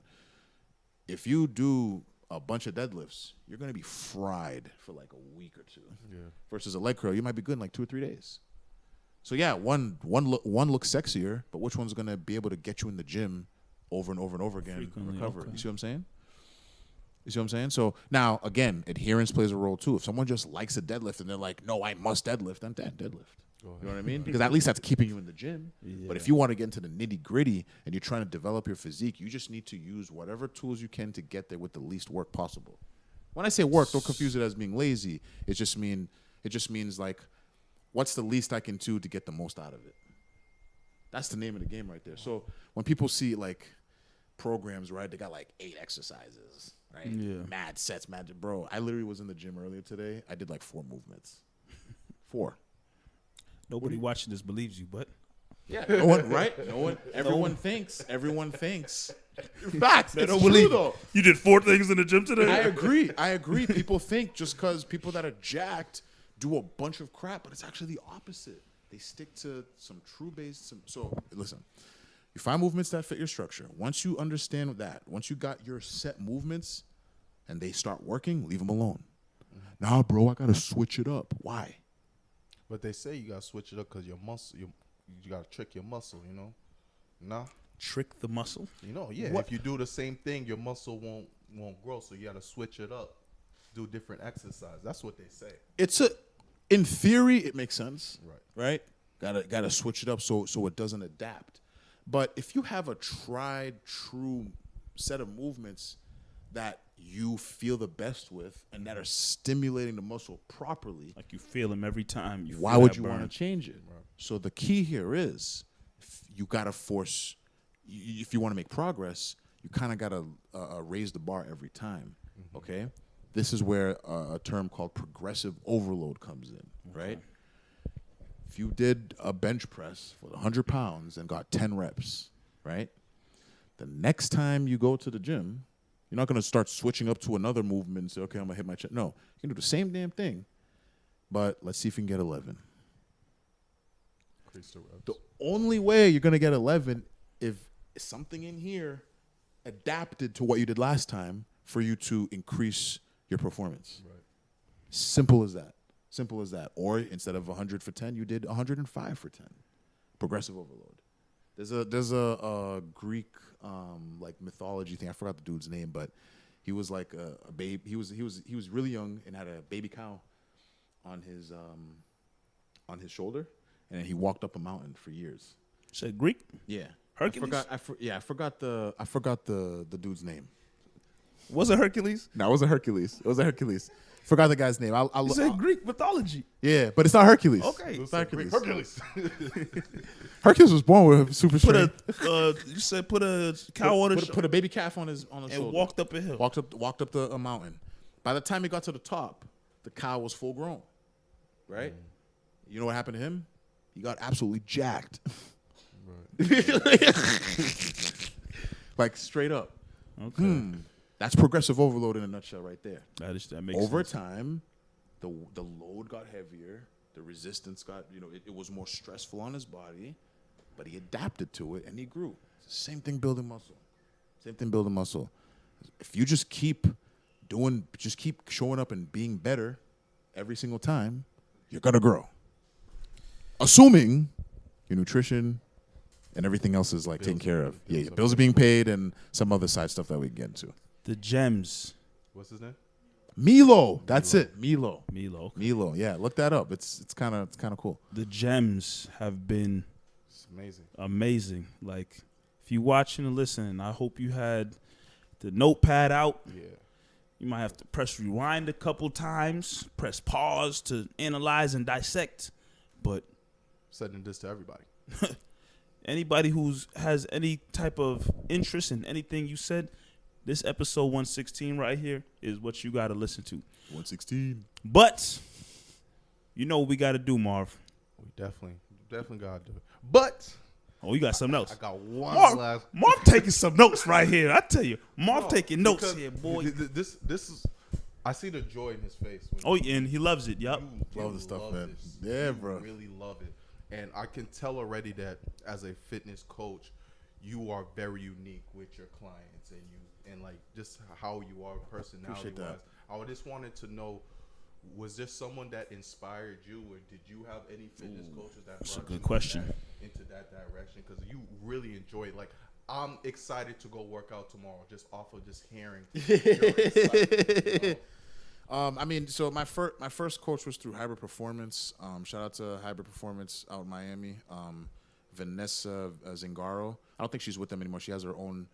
if you do a bunch of deadlifts, you're going to be fried for like a week or two. Yeah. Versus a leg curl, you might be good in like 2 or 3 days. So yeah, one looks sexier, but which one's going to be able to get you in the gym over and over and over again and recover? Okay. You see what I'm saying? You see what I'm saying? So now, again, adherence plays a role too. If someone just likes a deadlift and they're like, no, I must deadlift, then deadlift. You know what I mean? Because at least that's keeping you in the gym. Yeah. But if you want to get into the nitty gritty and you're trying to develop your physique, you just need to use whatever tools you can to get there with the least work possible. When I say work, don't confuse it as being lazy. It just means like, what's the least I can do to get the most out of it? That's the name of the game right there. So when people see like programs, right, they got like 8 exercises. Right? Yeah. Mad sets, bro. I literally was in the gym earlier today. I did like 4 movements. 4. Nobody watching this believes you, but yeah, no one, right? No one. Everyone thinks. Everyone thinks. Facts. It's don't true believe though. You did 4 things in the gym today. I agree. People think just because people that are jacked do a bunch of crap, but it's actually the opposite. They stick to some true base. So listen. You find movements that fit your structure. Once you understand that, once you got your set movements and they start working, leave them alone. Mm-hmm. Nah, bro, I got to switch it up. Why? But they say you got to switch it up because your muscle, you got to trick your muscle, Nah. Trick the muscle? Yeah. What? If you do the same thing, your muscle won't grow, so you got to switch it up. Do different exercise. That's what they say. In theory, it makes sense. Right? Gotta switch it up so it doesn't adapt. But if you have a tried true set of movements that you feel the best with and that are stimulating the muscle properly, Like you feel them every time. why would you want to change it? Right. So the key here is you got to force, if you want to make progress, you kind of got to raise the bar every time, okay? This is where a term called progressive overload comes in, right? If you did a bench press for 100 pounds and got 10 reps, right? The next time you go to the gym, you're not going to start switching up to another movement and say, okay, I'm going to hit my chest. No, you can do the same damn thing, but let's see if you can get 11. Increase the reps. The only way you're going to get 11 if something in here adapted to what you did last time for you to increase your performance. Right. Simple as that. Simple as that. Or instead of 100 for 10, you did 105 for 10. Progressive overload. There's a Greek like mythology thing. I forgot the dude's name, but he was like a babe. He was really young and had a baby cow on his shoulder, and then he walked up a mountain for years. Said Greek? Yeah. Hercules? I forgot the dude's name. Was it Hercules? No, it wasn't Hercules. It was a Hercules. Forgot the guy's name. You said Greek mythology. Yeah, but it's not Hercules. Okay. It's not Hercules. Hercules. Hercules was born with super Put strength. you said put a cow on his Put a baby calf on his and shoulder. walked up a hill. Walked up a mountain. By the time he got to the top, the cow was full grown. Right? You know what happened to him? He got absolutely jacked. Like straight up. Okay. That's progressive overload in a nutshell right there. That makes Over sense. time, the load got heavier. The resistance got, it was more stressful on his body, but he adapted to it and he grew. It's the same thing building muscle. If you just keep showing up and being better every single time, you're going to grow. Assuming your nutrition and everything else is like taken care of. Yeah, your bills are being paid and some other side stuff that we can get into. The gems. What's his name? Milo. That's it. Milo. Milo. Milo. Yeah, look that up. It's kind of cool. The gems have been It's amazing. amazing. Like, if you watching and listening, I hope you had the notepad out. Yeah. You might have to press rewind a couple times, press pause to analyze and dissect. But Sending this to everybody. anybody has any type of interest in anything you said, this episode 116 right here is what you got to listen to. 116. But you know what we got to do, Marv. We definitely got to do it. But Oh, you got something else. I got one Marv, last. Marv taking some notes right here. I tell you, Marv taking notes because here, boy. This is. I see the joy in his face. When Oh, and he loves it. Yup. you Love the stuff, man. this. Yeah, You bro. really love it, and I can tell already that as a fitness coach, you are very unique with your clients, and like just how you are personality Appreciate wise. that. I just wanted to know, was there someone that inspired you, or did you have any fitness coaches that That's a brought good you question. into that direction? Because you really enjoy it. Like, I'm excited to go work out tomorrow just off of just hearing. Your excitement, you know? I mean, so my first coach was through Hybrid Performance. Shout out to Hybrid Performance out in Miami. Vanessa Zingaro. I don't think she's with them anymore. She has her own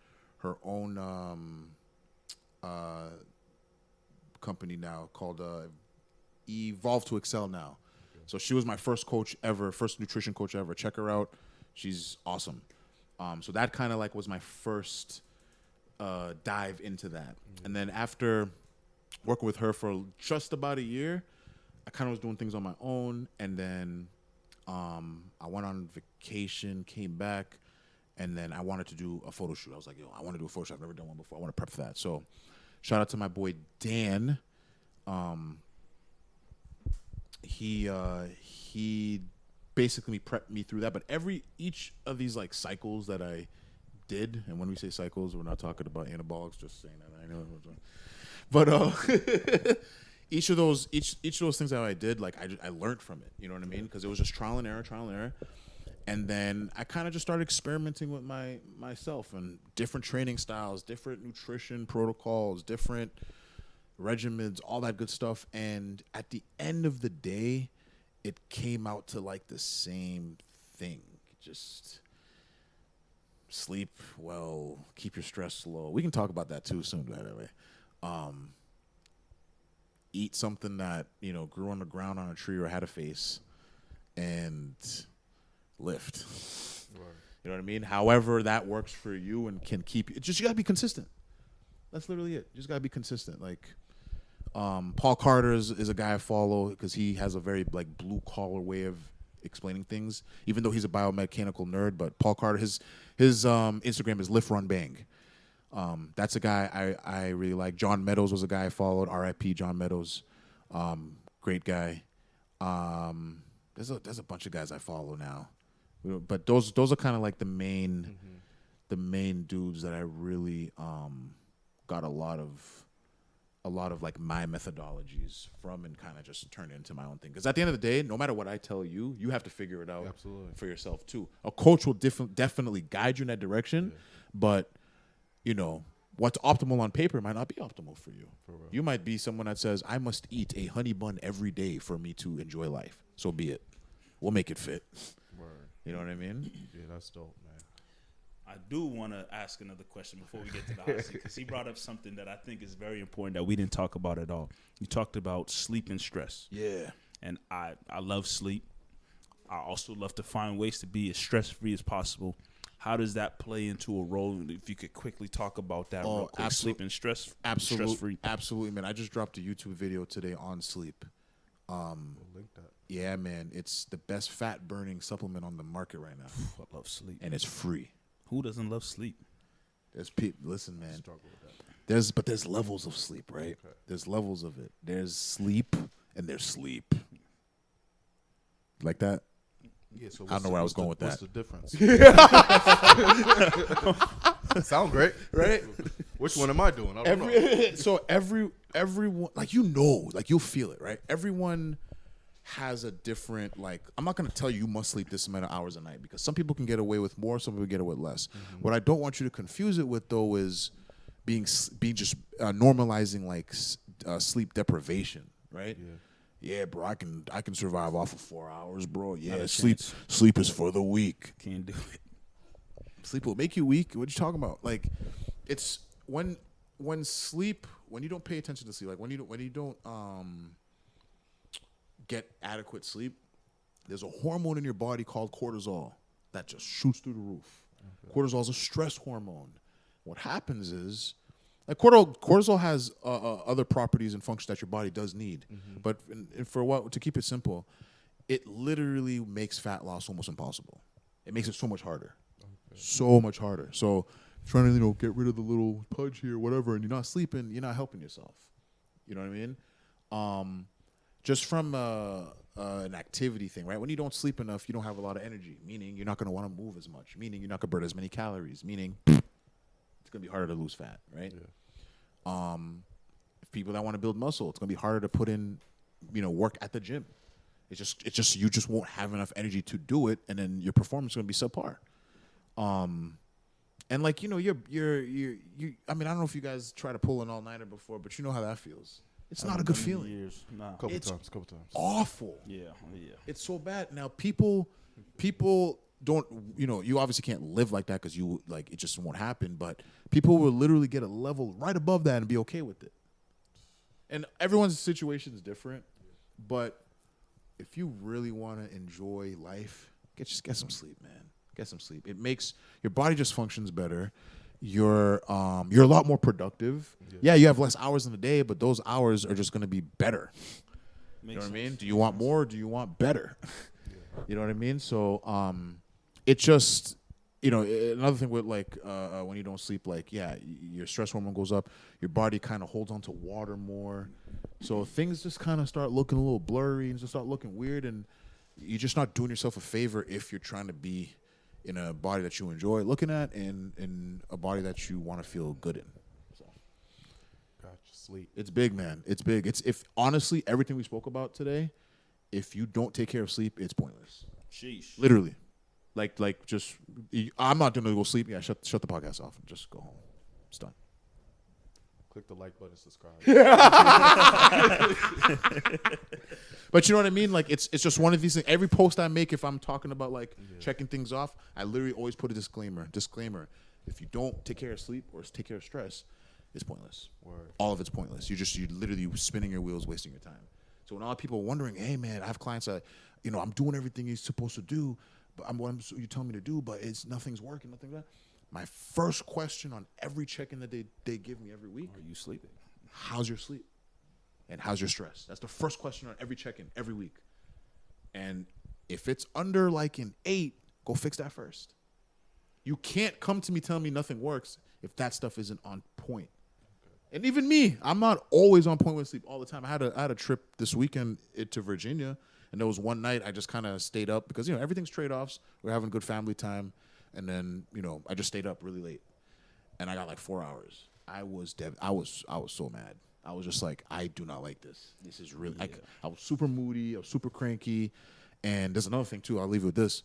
company now called Evolve to Excel now. Okay. So she was my first coach ever, first nutrition coach ever. Check her out. She's awesome. So that kind of like was my first dive into that. Mm-hmm. And then after working with her for just about a year, I kind of was doing things on my own. And then I went on vacation, came back, and then I wanted to do a photo shoot. I was like, I want to do a photo shoot. I've never done one before. I want to prep for that. So shout out to my boy Dan. He basically prepped me through that. But each of these like cycles that I did, and when we say cycles, we're not talking about anabolics, just saying that. I know. But each of those things that I did, like I learned from it. You know what I mean? Because it was just trial and error. And then I kind of just started experimenting with myself and different training styles, different nutrition protocols, different regimens, all that good stuff. And at the end of the day, it came out to like the same thing. Just sleep well, keep your stress low. We can talk about that too soon, by the way. Eat something that, grew on the ground on a tree or had a face, and lift. Right. You know what I mean? However that works for you and can keep you. You gotta be consistent. That's literally it. You just gotta be consistent. Like, Paul Carter is a guy I follow because he has a very like blue collar way of explaining things. Even though he's a biomechanical nerd, but Paul Carter, his Instagram is Lift Run Bang. That's a guy I really like. John Meadows was a guy I followed. R.I.P. John Meadows, great guy. There's a bunch of guys I follow now, but those are kind of like the main dudes that I really got a lot of like my methodologies from and kind of just turned it into my own thing. Because at the end of the day, no matter what I tell you, you have to figure it out for yourself too. A coach will definitely guide you in that direction, but what's optimal on paper might not be optimal for you. You might be someone that says, I must eat a honey bun every day for me to enjoy life. So be it. We'll make it fit. Word. You know what I mean? Yeah, that's dope, man. I do want to ask another question before we get to the hot seat, because he brought up something that I think is very important that we didn't talk about at all. You talked about sleep and stress. Yeah. And I love sleep. I also love to find ways to be as stress-free as possible. How does that play into a role? If you could quickly talk about that real quick. Sleep and stress, stress-free. Absolutely, man. I just dropped a YouTube video today on sleep. We'll link that. Yeah, man. It's the best fat-burning supplement on the market right now. I love sleep. And it's free. Who doesn't love sleep? Listen, man. Struggle with that. There's levels of sleep, right? Okay. There's levels of it. There's sleep and there's sleep. Like that? Yeah, so I don't know where I was going with what's that. What's the difference? Sound great, right? Which one am I doing? I don't know. So everyone, like, you'll feel it, right? Everyone has a different, like, I'm not going to tell you must sleep this amount of hours a night, because some people can get away with more, some people get away with less. Mm-hmm. What I don't want you to confuse it with, though, is being just normalizing like sleep deprivation, right? Yeah, bro, I can survive off of 4 hours, bro. Yeah, sleep is for the weak. Can't do it. Sleep will make you weak. What are you talking about? Like, it's when you don't pay attention to sleep, like when you don't get adequate sleep, there's a hormone in your body called cortisol that just shoots through the roof. Okay. Cortisol is a stress hormone. What happens is, like, cortisol has other properties and functions that your body does need. Mm-hmm. But to keep it simple, it literally makes fat loss almost impossible. It makes it so much harder. Okay. So much harder. So trying to get rid of the little pudge here, whatever, and you're not sleeping, you're not helping yourself. You know what I mean? Just from an activity thing, right? When you don't sleep enough, you don't have a lot of energy, meaning you're not going to want to move as much, meaning you're not going to burn as many calories, meaning it's going to be harder to lose fat, right? Yeah. If people that want to build muscle, it's going to be harder to put in, work at the gym. It's just you just won't have enough energy to do it, and then your performance is going to be subpar. And like, you're I mean, I don't know if you guys try to pull an all-nighter before, but you know how that feels. It's not a good feeling. Years. Nah. Couple times. Awful. Yeah. It's so bad. Now people don't, you obviously can't live like that because it just won't happen, but people will literally get a level right above that and be okay with it. And everyone's situation is different, but if you really want to enjoy life, just get some sleep, man. Get some sleep. It makes your body just functions better. You're a lot more productive. Yeah, you have less hours in the day, but those hours are just going to be better. You know what I mean? Do you want more or do you want better? You know what I mean? So it just, another thing with like when you don't sleep, like, your stress hormone goes up. Your body kind of holds on to water more. So things just kind of start looking a little blurry and just start looking weird. And you're just not doing yourself a favor if you're trying to be in a body that you enjoy looking at and in a body that you want to feel good in. So, gotcha. Sleep. It's big, man. It's big. If honestly, everything we spoke about today, if you don't take care of sleep, it's pointless. Sheesh. Literally. Like just, I'm not going to go sleep. Yeah, shut the podcast off and just go home. It's done. Click the like button, subscribe. But you know what I mean? Like it's just one of these things. Every post I make, if I'm talking about like checking things off, I literally always put a disclaimer. If you don't take care of sleep or take care of stress, it's pointless. Word. All of it's pointless. You're literally spinning your wheels, wasting your time. So when all people are wondering, hey man, I have clients that, I'm doing everything you're supposed to do, but you tell me to do, but nothing's working, nothing like that. My first question on every check-in that they give me every week: Are you sleeping? how's your sleep? And how's your stress? That's the first question on every check-in every week. And if it's under like an 8, go fix that first. You can't come to me telling me nothing works if that stuff isn't on point. Okay. And even me, I'm not always on point with sleep all the time. I had a trip this weekend to Virginia, and there was one night I just kind of stayed up because everything's trade-offs. We're having good family time, and then I just stayed up really late, and I got like 4 hours. I was so mad. I was just like, I do not like this. This is really I was super moody. I was super cranky, and there's another thing too. I'll leave you with this.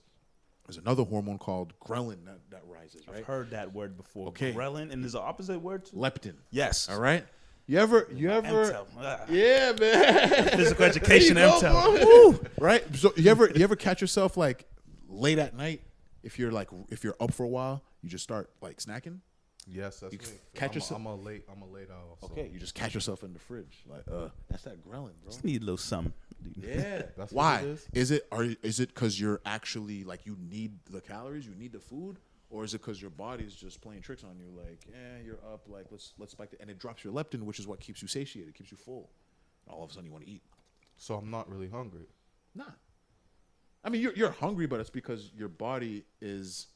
There's another hormone called ghrelin that rises. Right? I've heard that word before. Okay. Ghrelin, and there's an opposite word too. Leptin. Yes. All right. You ever? MTEL. Yeah, man. Physical education, There you go, MTEL. bro. Woo. Right. So you ever catch yourself like late at night if you're up for a while, you just start like snacking. Yes, that's me. Catch yourself. I'm a late owl. So. Okay, you just catch yourself in the fridge. Like, that's that ghrelin, bro. Just need a little something. Yeah. That's Why? what it Is it because you're actually like you need the calories, you need the food, or is it because your body's just playing tricks on you? Like, you're up. Like, let's spike it, and it drops your leptin, which is what keeps you satiated, keeps you full. All of a sudden, you want to eat. So I'm not really hungry. Nah. I mean, you're hungry, but it's because your body is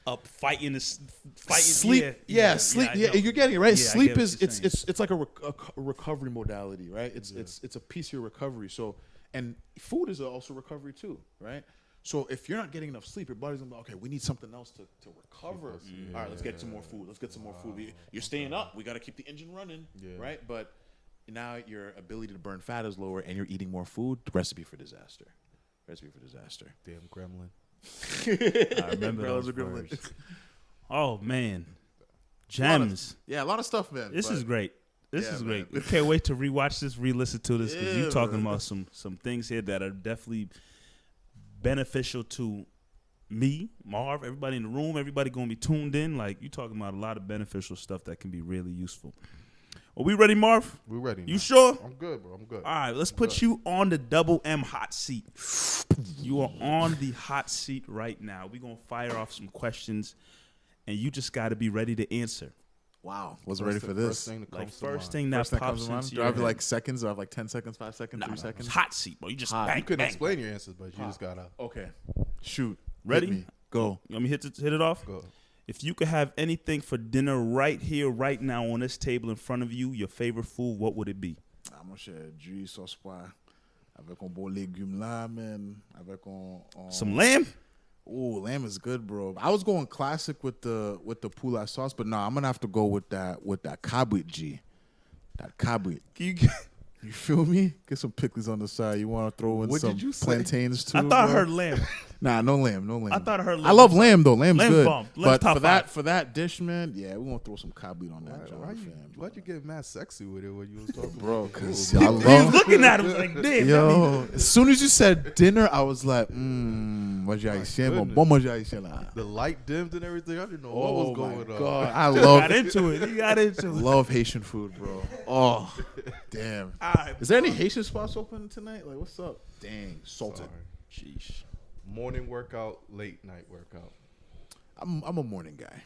Up fighting. sleep. Yeah, Sleep. I Yeah, know. you're getting it right. Yeah, I Sleep get what is you're it's saying. like a recovery modality, right? It's a piece of your recovery. So, and food is also recovery too, right? So if you're not getting enough sleep, your body's gonna be okay. We need something else to recover. All right, let's get some more food. Let's get some more food. You're staying up. We got to keep the engine running, right? But now your ability to burn fat is lower, and you're eating more food. Recipe for disaster. Damn gremlin. I remember those Gremlins. words. Oh man, gems. Yeah, a lot of stuff, man. This is great. This Yeah, is man. great. We can't wait to rewatch this, re-listen to this, because Yeah, you're talking man. about some things here that are definitely beneficial to me, Marv, everybody in the room, everybody gonna be tuned in. Like, you talking about a lot of beneficial stuff that can be really useful. Are we ready, Marv? We're ready. You now. sure? I'm good, bro. I'm good. All right, let's put you on the double M hot seat. You are on the hot seat right now. We're going to fire off some questions, and you just got to be ready to answer. Wow, wasn't ready for this. First thing that comes to mind. First thing that First thing pops comes to mind. into Do I your have head. like seconds? Do I have like 10 seconds, 5 seconds, 3 seconds? Hot seat, bro. You just Hot. bang, You can bang. explain your answers, but you just gotta Okay, shoot. Ready? Hit me. Go. You want me to hit it off? go. If you could have anything for dinner right here, right now on this table in front of you, your favorite food, what would it be? Ah, mon cher, du sauce pois avec un bon légume là, man. Avec un Some lamb? Oh, lamb is good, bro. I was going classic with the poula sauce, but no, I'm gonna have to go with that cabrit G. That cabrit. You feel me? Get some pickles on the side. You want to throw in What some did you say? plantains too? I thought I bro? heard lamb. Nah, no lamb. I thought I heard lamb. I love lamb though. Lamb's Lamb good. bomb. Lamb's But top five. for that dish, man, yeah, we're gonna throw some cabrit on that. Why'd you get mad sexy with it when you was talking Bro, about because food? I He was love. looking at him like, damn. Yo, as soon as you said dinner, I was like, manger haïtien, goodness. bon manger haïtien là. The light dimmed and everything. I didn't know what was going on. God, I He love got into it. He got into it. love Haitian food, bro. Oh, damn. All right. Is there any Haitian spots open tonight? Like, what's up? Dang, salted. Sorry. Sheesh. Morning workout, late night workout. I'm a morning guy.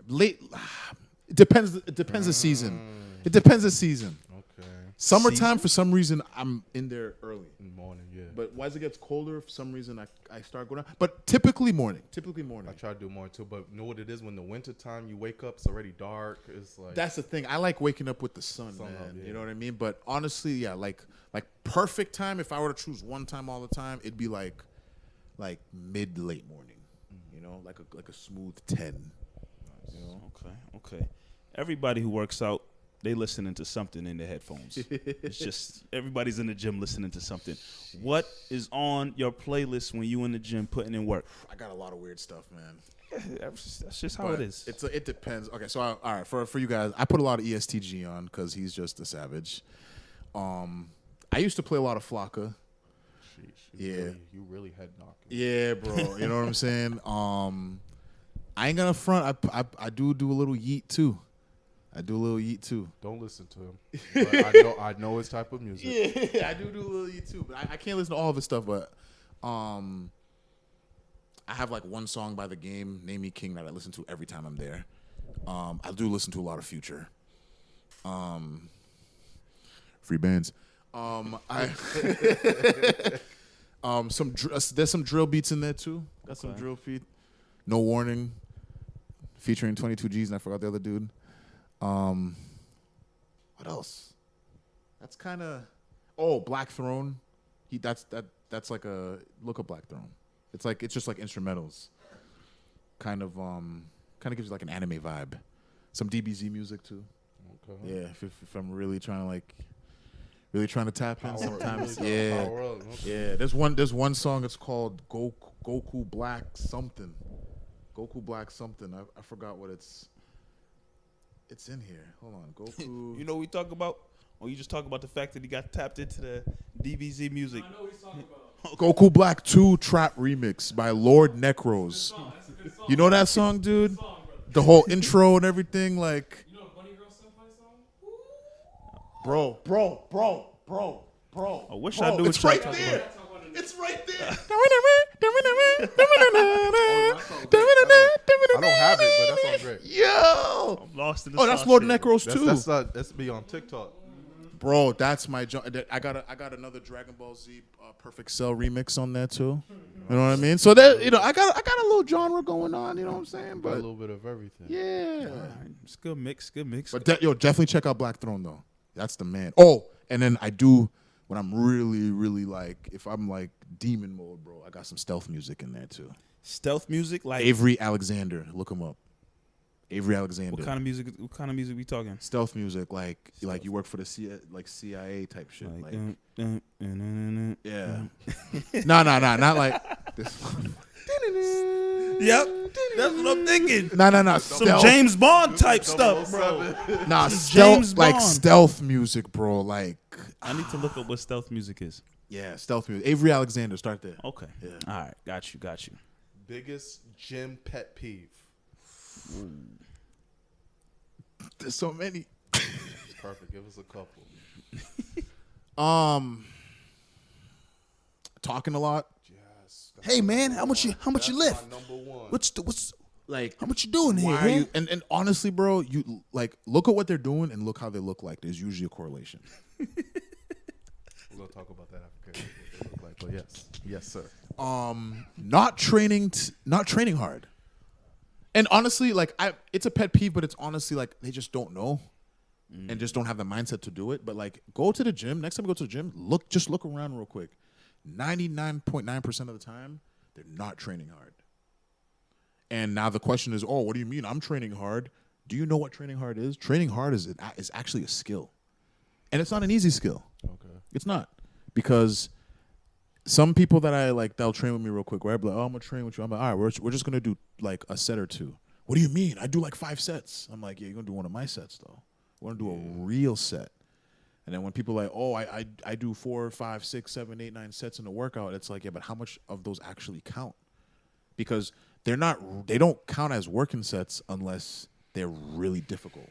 Late. It depends. It depends the season. It depends the season. Okay. Summertime, for some reason, I'm in there early. In the morning, yeah. But as it gets colder, for some reason, I start going out. But typically morning. I try to do more too, but you know what it is? When the winter time you wake up, it's already dark. It's like That's the thing. I like waking up with the sun, Sun man. up, yeah. You know what I mean? But honestly, yeah, like perfect time. If I were to choose one time all the time, it'd be like mid to late morning. You know, like a smooth 10. You know? Okay. Everybody who works out, they listening to something in their headphones. It's just everybody's in the gym listening to something. What is on your playlist when you in the gym putting in work? I got a lot of weird stuff, man. That's just how But it is. It depends. Okay, so all right, for you guys, I put a lot of ESTG on because he's just a savage. I used to play a lot of Flocka. Yeah. You really head knocking. Yeah, bro. You know what I'm saying? I ain't gonna front. I do a little yeet too. Don't listen to him. But I know his type of music. Yeah, I do a little yeet too. But I can't listen to all of his stuff. But I have like one song by The Game, Name Me King, that I listen to every time I'm there. I do listen to a lot of Future. Free bands. There's some drill beats in there too. Got some drill beat. No Warning, featuring 22 G's, and I forgot the other dude. What else? That's kind of Black Throne. That's like a look up Black Throne. It's just like instrumentals. Kind of gives you like an anime vibe. Some DBZ music too. Okay. Yeah, if I'm really trying to tap in sometimes. Yeah. Yeah. There's one song. It's called Goku Black something. Goku Black something. I forgot what it's in here. Hold on. Goku. You know what we talk about? Or you just talk about the fact that he got tapped into the DBZ music? I know what he's talking about. Goku Black 2 Trap Remix by Lord Necros. That's a good song. You know that song, dude? Good song, bro. The whole intro and everything, like, You know Bunny Girl Senpai song? bro. I wish I knew what It's y'all right talking there. about. It's right there. I don't have it, but that sounds great. Yo. I'm lost in the Oh, that's sauce Lord here. Necros too. That's be on TikTok. Bro, that's my I got another Dragon Ball Z Perfect Cell remix on there too. You know what I mean? So that I got a little genre going on. You know what I'm saying? Got a But little bit of everything. yeah. It's good mix. But definitely check out Black Throne though. That's the man. Oh, and then I do when I'm really like if I'm like demon mode, bro. I got some stealth music in there too. Stealth music, like Avery Alexander, look him up. Avery Alexander. what kind of music? What kind of music we talking? Stealth music, like you work for the CIA type shit. Like yeah. No, not like this. Yep, that's what I'm thinking. No. Some James Bond type stuff, bro. Nah, James stealth like Bond. stealth music, bro. Like I need to look up what stealth music is. yeah, stealth music. Avery Alexander, start there. Okay. Yeah. All right. Got you. Biggest gym pet peeve. There's so many. Perfect. Give us a couple. Talking a lot. Yes. Hey man, how much you lift? My number one. What's Like how much you doing here? why are man? you and honestly, bro, you like look at what they're doing and look how they look like. There's usually a correlation. We're gonna talk about that after what they look like. But yes, sir. Not training hard. And honestly, like it's a pet peeve, but it's honestly like they just don't know and just don't have the mindset to do it. But like go to the gym. Next time you go to the gym, look around real quick. 99.9% of the time, they're not training hard. And now the question is, what do you mean I'm training hard? Do you know what training hard is? Training hard is actually a skill. And it's not an easy skill. Okay. It's not. Because some people that I like, they'll train with me real quick, right? Like, I'm going to train with you. I'm like, all right, we're just going to do like a set or two. What do you mean? I do like 5 sets. I'm like, yeah, you're going to do one of my sets, though. We're going to do a real set. And then when people are like, I do 4, 5, 6, 7, 8, 9 sets in a workout, it's like, yeah, but how much of those actually count? Because they don't count as working sets unless they're really difficult.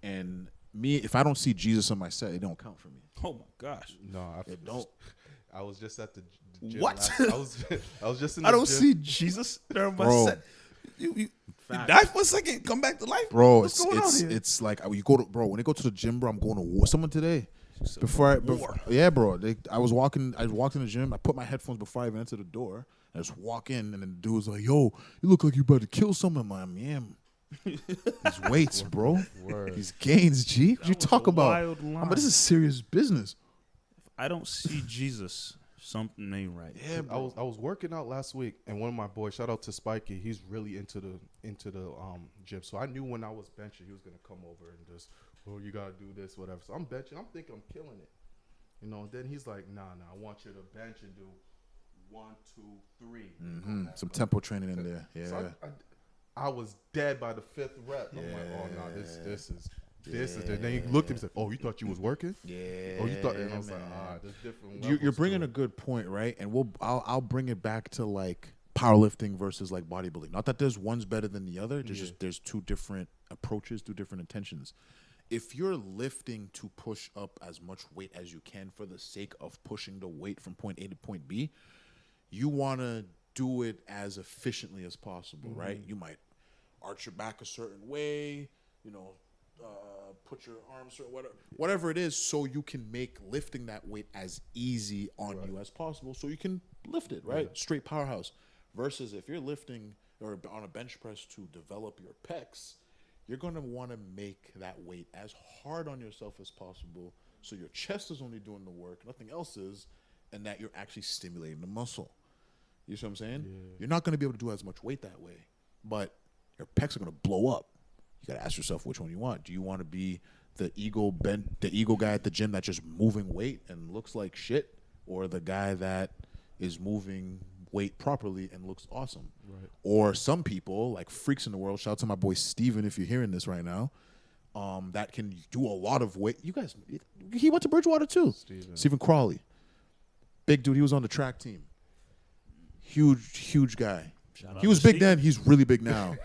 And me, if I don't see Jesus on my set, it don't count for me. Oh my gosh. No, It don't. I was just at the gym. What? I was just in the I don't gym. see Jesus during my Bro. set. You die for a second, come back to life, Bro, What's going on here? it's like you go to when I go to the gym, bro. I'm going to war. Someone today, war. Yeah, bro. I walked in the gym. I put my headphones before I even entered the door. I just walk in, and then the dude was like, "Yo, you look like you about to kill someone." I'm like, "Yeah." These weights, bro. Word. These gains, G. What you was talk a about? wild line. But this is serious business. I don't see Jesus. Something ain't right. Yeah, I was working out last week, and one of my boys, shout out to Spikey, he's really into the gym. So I knew when I was benching, he was gonna come over and just, you gotta do this, whatever. So I'm benching. I'm thinking I'm killing it, And then he's like, nah, I want you to bench and do 1, 2, 3. Some tempo training in there. Yeah. So I was dead by the 5th rep. I'm like, oh no, this is. And then he looked at me and said, "Oh, you thought you was working? Yeah. Oh, you thought?" And I was like, there's different levels You're to bringing it. a good point, right? And I'll bring it back to like powerlifting versus like bodybuilding. Not that there's one's better than the other. There's two different approaches, two different intentions. If you're lifting to push up as much weight as you can for the sake of pushing the weight from point A to point B, you want to do it as efficiently as possible, right? You might arch your back a certain way, put your arms or whatever it is, so you can make lifting that weight as easy on you as possible, so you can lift it, right? Straight powerhouse. Versus if you're lifting or on a bench press to develop your pecs, you're going to want to make that weight as hard on yourself as possible, so your chest is only doing the work, nothing else is, and that you're actually stimulating the muscle. You see what I'm saying? Yeah. You're not going to be able to do as much weight that way, but your pecs are going to blow up. You got to ask yourself which one you want. Do you want to be the ego guy at the gym that's just moving weight and looks like shit, or the guy that is moving weight properly and looks awesome? Right. Or some people, like freaks in the world, shout out to my boy Steven if you're hearing this right now, that can do a lot of weight. You guys, he went to Bridgewater too. Stephen Crawley. Big dude. He was on the track team. Huge guy. He was big then. He's really big now.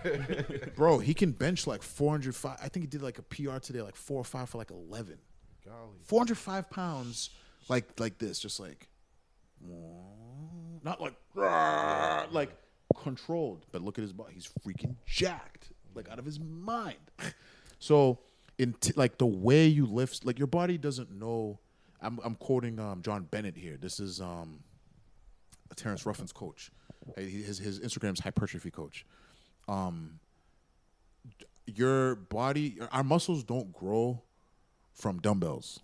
Bro, he can bench like 405. I think he did like a PR today, like 4 or 5 for like 11. Golly. 405 pounds like this, just like, not like controlled. But look at his body. He's freaking jacked, like out of his mind. So like the way you lift, like your body doesn't know. I'm quoting John Bennett here. This is Terrence Ruffin's coach. His Instagram's hypertrophy coach. Your body, our muscles don't grow from dumbbells.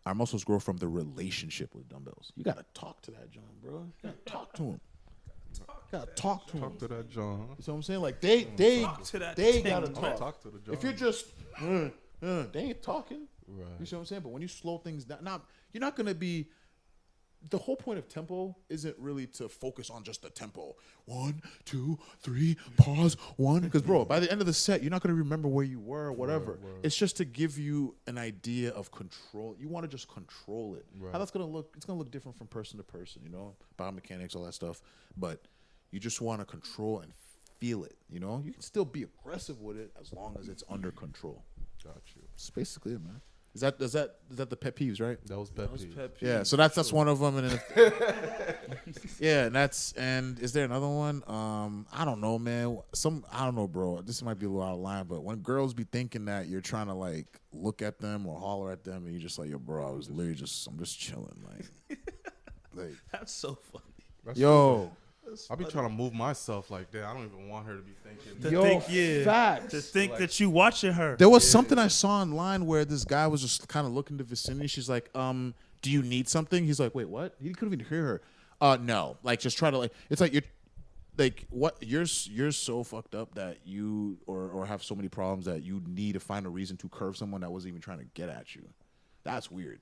Our muscles grow from the relationship with dumbbells. You gotta talk to that John, bro. You gotta talk to him. Talk to that John. You see what I'm saying? Like they gotta talk. Talk to the John. If you're just they ain't talking. Right. You see what I'm saying? But when you slow things down, you're not gonna be. The whole point of tempo isn't really to focus on just the tempo. 1, 2, 3, pause, 1. Because, bro, by the end of the set, you're not going to remember where you were or whatever. Right. It's just to give you an idea of control. You want to just control it. Right. How that's going to look, it's going to look different from person to person, biomechanics, all that stuff. But you just want to control and feel it, You can still be aggressive with it as long as it's under control. Got you. That's basically it, man. Is that the pet peeves, right? That was pet peeves. Yeah, so that's one of them, and then and is there another one? I don't know, man. I don't know, bro. This might be a little out of line, but when girls be thinking that you're trying to like look at them or holler at them, and you're just like, yo, bro, I'm just chilling, like That's so funny. That's yo. I be trying to move myself like that. I don't even want her to be thinking. Facts. To think that you watching her. There was something I saw online where this guy was just kind of looking the vicinity. She's like, do you need something? He's like, wait, what? He couldn't even hear her. No. Like, just try to like. It's like you're, like, what? You're so fucked up that you or have so many problems that you need to find a reason to curve someone that wasn't even trying to get at you. That's weird.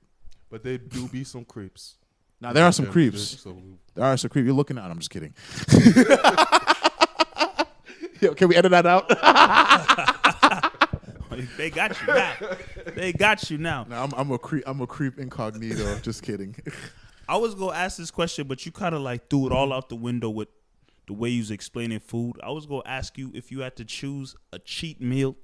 But there do be some creeps. Now there are some creeps. There are some creeps. You're looking at. I'm just kidding. Yo, can we edit that out? They got you now. They got you now. No, I'm a creep. I'm a creep incognito. Just kidding. I was gonna ask this question, but you kind of like threw it all out the window with the way you was explaining food. I was gonna ask you if you had to choose a cheat meal.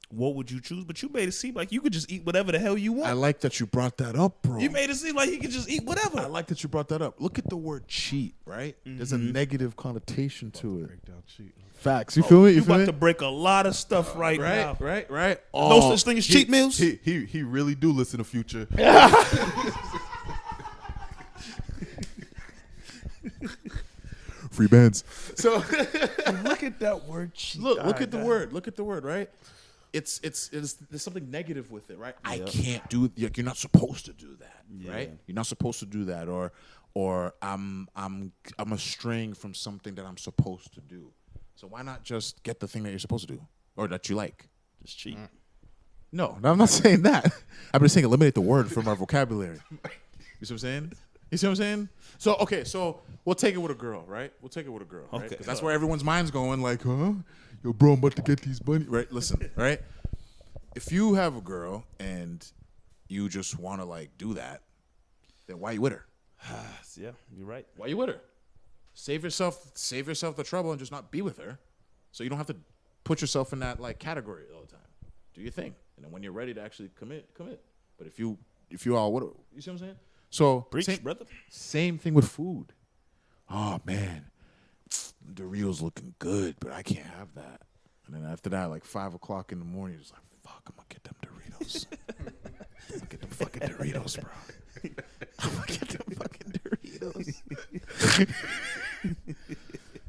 What would you choose? But you made it seem like you could just eat whatever the hell you want. I like that you brought that up, bro. You made it seem like you could just eat whatever. I like that you brought that up. Look at the word cheat, right? There's a negative connotation to it. Break down cheat. Facts. You feel me? You about to break a lot of stuff right now. Right. No such thing as cheat meals. He really do listen to Future. Free bands. So look at that word cheat. Look at the word. Look at the word, right? It's there's something negative with it, right? I can't do. You're not supposed to do that, right? You're not supposed to do that, or I'm straying from something that I'm supposed to do. So why not just get the thing that you're supposed to do or that you like? Just cheat. No, I'm not saying that. I'm just saying eliminate the word from our vocabulary. You see what I'm saying? You see what I'm saying? So okay, so we'll take it with a girl, right? We'll take it with a girl, right? Okay. Because that's where everyone's mind's going. Like, huh? Yo, bro, I'm about to get these bunnies. Right? Listen, right? If you have a girl and you just want to like do that, then why you with her? Yeah, you're right. Why you with her? Save yourself the trouble and just not be with her, so you don't have to put yourself in that like category all the time. Do your thing, and then when you're ready to actually commit. But if you all what you see what I'm saying? So Preach, brother. same thing with food. Oh man, Doritos looking good, but I can't have that. And then after that, like 5 o'clock in the morning, you're just like, fuck, I'm gonna get them Doritos. I'm gonna get them fucking Doritos, bro. I'm gonna get them fucking Doritos.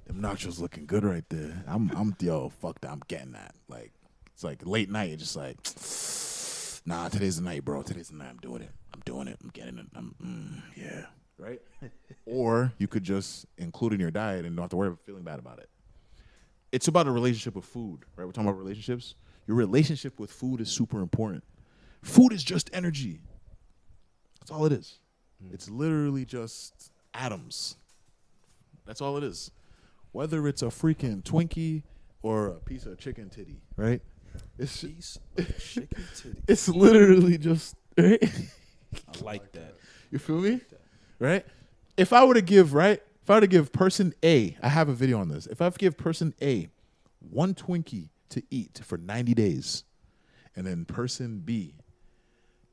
Them nachos looking good right there. Yo, fuck that. I'm getting that. Like, it's like late night. You're just like, nah, today's the night, bro. Today's the night. I'm doing it. I'm getting it. Yeah. Right? Or you could just include it in your diet and don't have to worry about feeling bad about it. It's about a relationship with food, right? We're talking about relationships. Your relationship with food is super important. Food is just energy. That's all it is. It's literally just atoms. That's all it is. Whether it's a freaking Twinkie or a piece of chicken titty, right? It's Piece of chicken titty. it's literally just right. I like that. You feel me? Right? If I were to give person A, I have a video on this. If I have to give person A one Twinkie to eat for 90 days, and then person B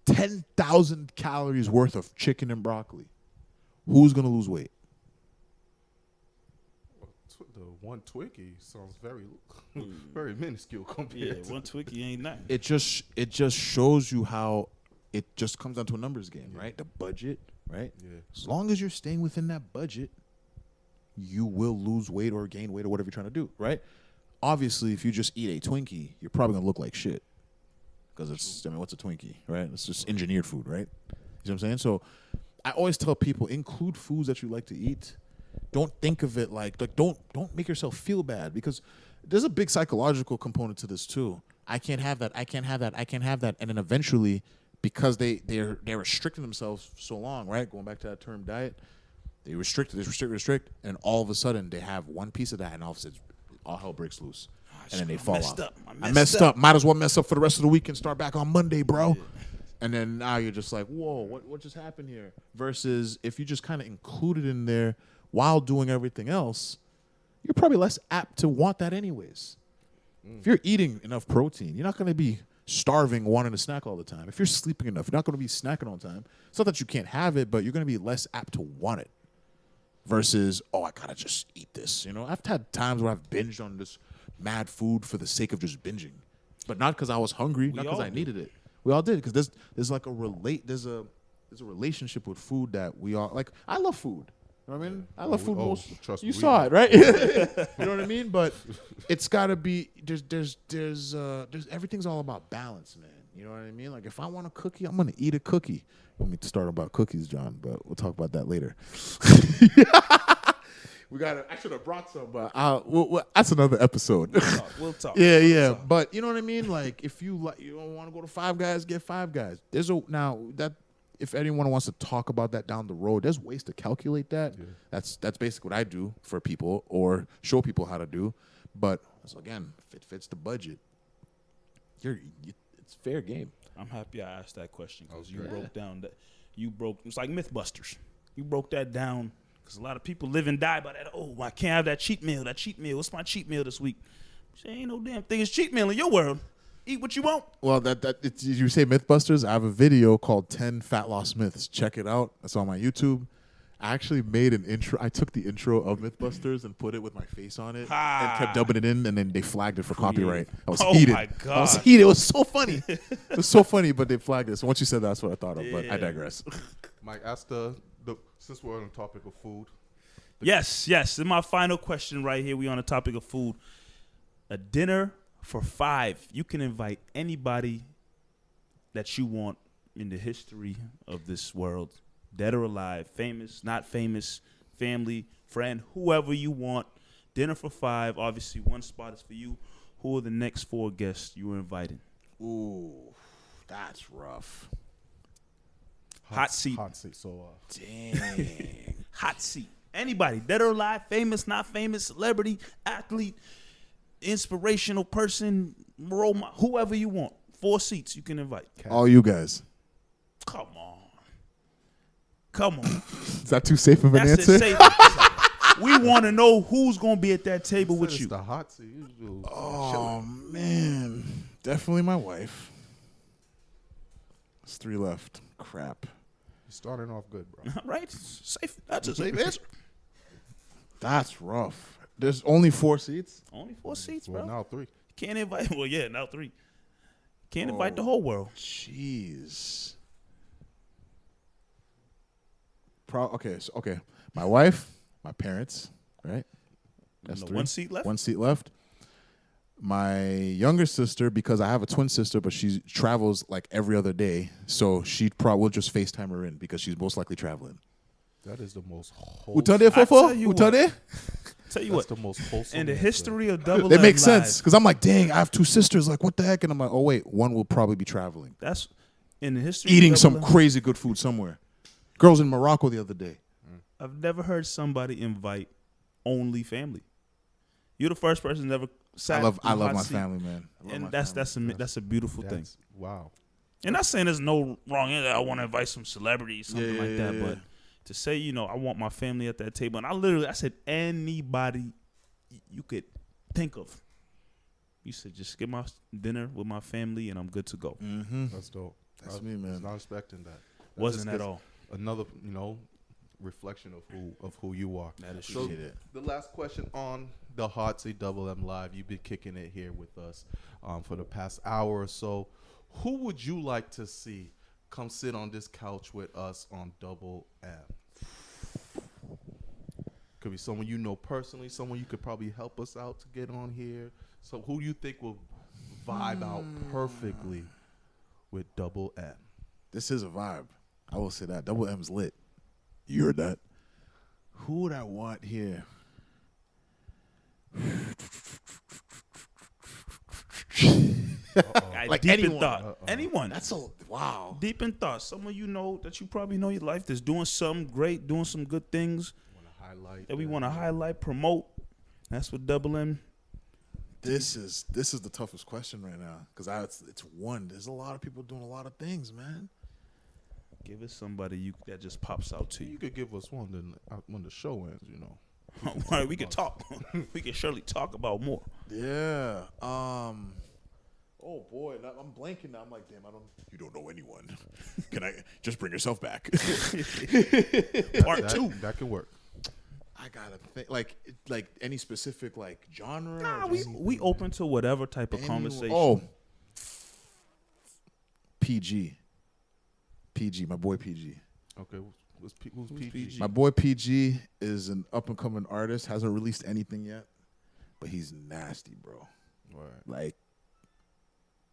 10,000 calories worth of chicken and broccoli, who's gonna lose weight? The one Twinkie sounds very, very minuscule compared. Yeah, to one Twinkie ain't nothing. It just shows you how it just comes down to a numbers game, right? The budget, right? Yeah. As long as you're staying within that budget, you will lose weight or gain weight or whatever you're trying to do, right? Obviously, if you just eat a Twinkie, you're probably gonna look like shit. Because what's a Twinkie, right? It's just engineered food, right? You know what I'm saying? So I always tell people, include foods that you like to eat. Don't think of it like don't make yourself feel bad, because there's a big psychological component to this too. I can't have that. I can't have that. I can't have that. And then eventually, because they're restricting themselves so long, right? Going back to that term diet, they restrict, and all of a sudden they have one piece of that, and all of a sudden all hell breaks loose, and then they fall off. I messed up. Might as well mess up for the rest of the week and start back on Monday, bro. Yeah. And then now you're just like, whoa, what just happened here? Versus if you just kind of include it in there while doing everything else, you're probably less apt to want that anyways. If you're eating enough protein, you're not going to be starving, wanting to snack all the time. If you're sleeping enough, you're not going to be snacking all the time. It's not that you can't have it, but you're going to be less apt to want it. Versus, oh, I got to just eat this. You know, I've had times where I've binged on this mad food for the sake of just binging. But not because I was hungry, not because I needed it. We all did, because there's like there's a relationship with food that we all like. I love food. You know what I mean? I love food most. Trust you me, saw it, right? You know what I mean? But it's got to be there's everything's all about balance, man. You know what I mean? Like if I want a cookie, I'm gonna eat a cookie. Want me to start about cookies, John? But we'll talk about that later. I should have brought some, but that's another episode. We'll talk. Yeah. But you know what I mean? Like if you don't want to go to Five Guys, get Five Guys. If anyone wants to talk about that down the road, there's ways to calculate that. Yeah. That's basically what I do for people or show people how to do. But so again, if it fits the budget, it's fair game. I'm happy I asked that question, because you broke down that it's like Mythbusters. You broke that down, because a lot of people live and die by that. Oh, I can't have that cheat meal. What's my cheat meal this week? Say, ain't no damn thing is cheat meal in your world. Eat what you want. Well, you say Mythbusters. I have a video called 10 Fat Loss Myths. Check it out. It's on my YouTube. I actually made an intro. I took the intro of Mythbusters and put it with my face on it and kept dubbing it in, and then they flagged it for copyright. I was heated. My God. I was heated. It was so funny. It was so funny, but they flagged it. So once you said that, that's what I thought of, but I digress. Mike, ask since we're on the topic of food. Yes. And my final question right here. We on the topic of food. A dinner for 5. You can invite anybody that you want in the history of this world, dead or alive, famous, not famous, family, friend, whoever you want. Dinner for 5. Obviously, one spot is for you. Who are the next 4 guests you are inviting? Ooh, that's rough. Hot seat. Hot seat. So Dang. Hot seat. Anybody, dead or alive, famous, not famous, celebrity, athlete, inspirational person, role model, whoever you want. 4 seats you can invite. All you guys. Come on. Come on. Is that too safe of an That's answer? it. Safe. We want to know who's going to be at that table with it's you. the hot seat. You Oh, man. Definitely my wife. There's 3 left. Crap. You're starting off good, bro. Right? Safe. That's a safe answer. That's rough. There's only 4 seats? Only 4 seats, Well, bro. now 3. Can't invite. Well, yeah, now 3. Can't invite the whole world. Jeez. Okay. My wife, my parents, right? That's No, 3. 1 seat left? 1 seat left. My younger sister, because I have a twin sister, but she travels like every other day, so she probably will just FaceTime her in because she's most likely traveling. That is the most Utade I fofo? tell you what. Utade? Tell you That's what. the most wholesome. In the answer. history of Double It M makes Live, sense because I'm like, dang, I have 2 sisters. Like, what the heck? And I'm like, oh wait, one will probably be traveling, That's in the history eating of some Double M. crazy good food somewhere. Girls in Morocco the other day. I've never heard somebody invite only family. You're the first person that ever sat. I love in a hot my seat. family, man. I love And my that's family. that's a beautiful thing. That's, wow. And not saying there's no wrong in that. I want to invite some celebrities, something Yeah, like that. yeah, But to say, I want my family at that table, and I said anybody you could think of. You said just get my dinner with my family, and I'm good to go. Mm-hmm. That's dope. That's I me, man. was not expecting that. That Wasn't just at gives all. Another, reflection of who you are. That is Appreciate true. it. The last question on the Hot Seat Double M Live. You've been kicking it here with us for the past hour or so. Who would you like to see come sit on this couch with us on Double M? Could be someone you know personally, someone you could probably help us out to get on here. So who you think will vibe out perfectly with Double M? This is a vibe. I will say that. Double M's lit. You heard that? Who would I want here? Like deep anyone. in thought. Anyone. That's a wow. Deep in thought. Someone that you probably know in your life that's doing something great, doing some good things Want to highlight that we want to highlight, promote. That's what Double M. This is the toughest question right now because it's one. There's a lot of people doing a lot of things, man. Give us somebody that just pops out to You you. could give us one then when the show ends, We can talk. We can surely talk about more. Yeah. Oh boy, I'm blanking now. I'm like, damn, you don't know anyone. Can I just bring yourself back? Part 2. That could work. I gotta think, like any specific like genre. Nah, or just we open to whatever type of anyone- conversation. Oh, PG, my boy PG. Okay, who's PG? PG? My boy PG is an up and coming artist. Hasn't released anything yet, but he's nasty, bro. All right. Like,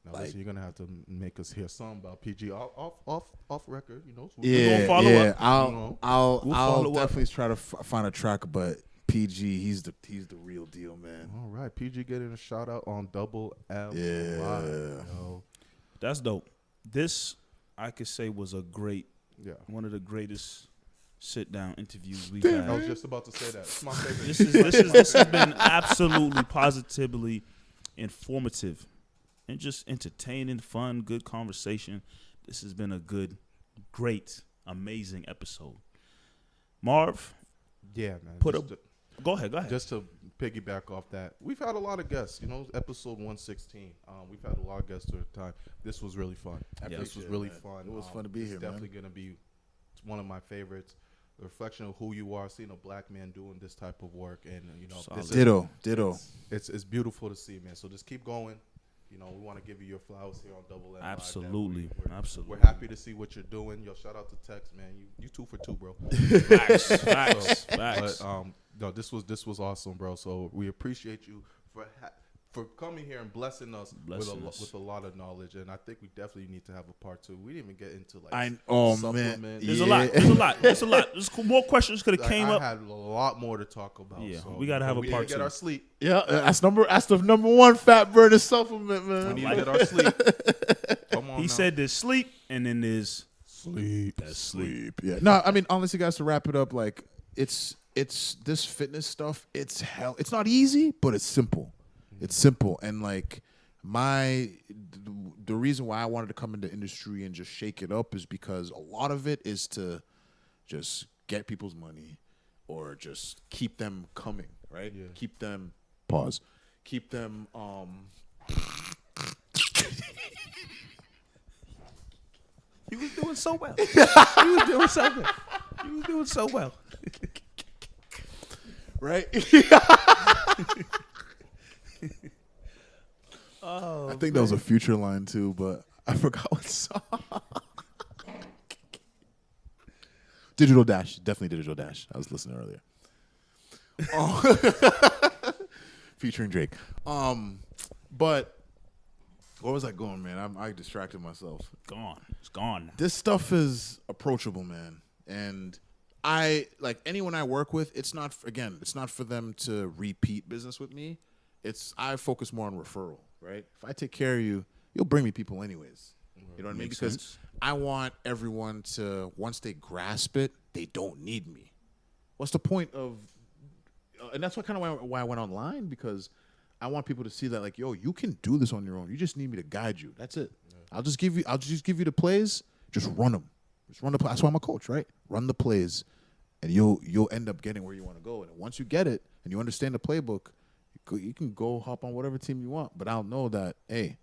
Now Like- listen, you're gonna have to make us hear something about PG off record, So yeah, follow yeah. up. I'll We'll follow up. definitely try to find a track, but PG, he's the real deal, man. All right, PG getting a shout out on Double M. Yeah. Live, yo. That's dope. This, I could say, was Yeah. one of the greatest sit-down interviews we've I had. was just about to say that. It's my favorite. This has been absolutely positively informative and just entertaining, fun, good conversation. This has been a good, great, amazing episode. Marv, Yeah, man. Put just, go ahead. just to piggyback off that, we've had a lot of guests. Episode 116. We've had a lot of guests at the time. This was really fun. Yeah. This was Appreciate it, really man. fun. It was fun to be it's here, man. Definitely gonna be one of my favorites. The reflection of who you are, seeing a black man doing this type of work, and Solid. this is, Ditto. it's beautiful to see, man. So just keep going. We want to give you your flowers here on Double M. Live, Absolutely. man. We're Absolutely. happy to see what you're doing. Yo, shout out to Tex, man. You 2 for 2, bro. Facts. But no, this was awesome, bro. So we appreciate you for coming here and blessing us Blessing us. with a lot of knowledge. And I think we definitely need to have a part 2. We didn't even get into Man. supplements. There's Yeah. a lot. There's more questions could have came I up. had a lot more to talk about. Yeah, so we gotta have a we part need to 2. get our sleep. Yeah, that's the number one fat burner supplement, We man. need to get our sleep. Come on. He now. said there's sleep and then there's Sleep. That's sleep. Yeah. No, I mean, honestly, guys, to wrap it up, like it's this fitness stuff. It's not easy, but it's simple. It's simple, and like the reason why I wanted to come into industry and just shake it up is because a lot of it is to just get people's money or just keep them coming, right? Yeah. Keep them pause. Keep them He was doing so well. He was doing so well. He was doing so well. right? Oh, I think that was a Future line too, but I forgot what song. Digital Dash, definitely Digital Dash. I was listening earlier. Featuring Drake. But where was I going, man? I distracted myself. gone. It's gone now. This stuff is approachable, man, and I like anyone I work with. It's not for them to repeat business with me. I focus more on referral, right? If I take care of you, you'll bring me people anyways. You know what I mean? Makes Because sense. I want everyone to, once they grasp it, they don't need me. What's the point of? And that's why I went online, because I want people to see that, like, yo, you can do this on your own. You just need me to guide you. That's it. Yeah. I'll just give you the plays. Just run them. Just run the plays. That's why I'm a coach, right? Run the plays, and you'll end up getting where you want to go. And once you get it and you understand the playbook, you can go hop on whatever team you want. But I'll know that, hey,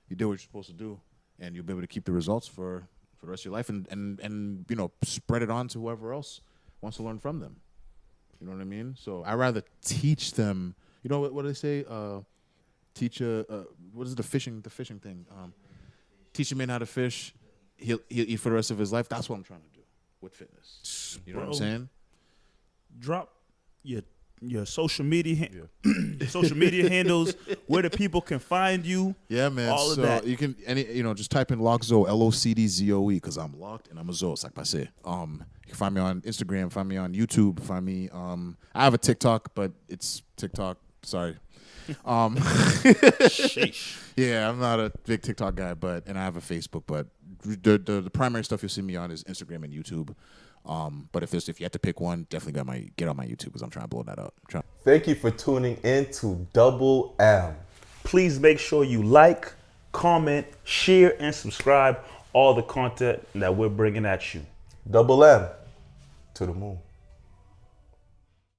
you did what you're supposed to do, and you'll be able to keep the results for the rest of your life, and spread it on to whoever else wants to learn from them. You know what I mean? So I rather teach them. You know what do they say? Teach what is it, the fishing thing? Teach a man how to fish. He'll eat for the rest of his life. That's what I'm trying to do with fitness. You know what I'm saying? Drop your social media social media handles, where the people can find you. Yeah, man. All of so that. you can just type in Locdzoe, Locdzoe, because I'm locked and I'm a Zoe, like I say. You can find me on Instagram, find me on YouTube, find me. I have a TikTok, but it's TikTok. Sorry. Sheesh. Yeah, I'm not a big TikTok guy, and I have a Facebook, but the primary stuff you'll see me on is Instagram and YouTube. But if you had to pick one, definitely get on my YouTube, because I'm trying to blow that up. Thank you for tuning in to Double M. Please make sure you like, comment, share, and subscribe all the content that we're bringing at you. Double M to the moon.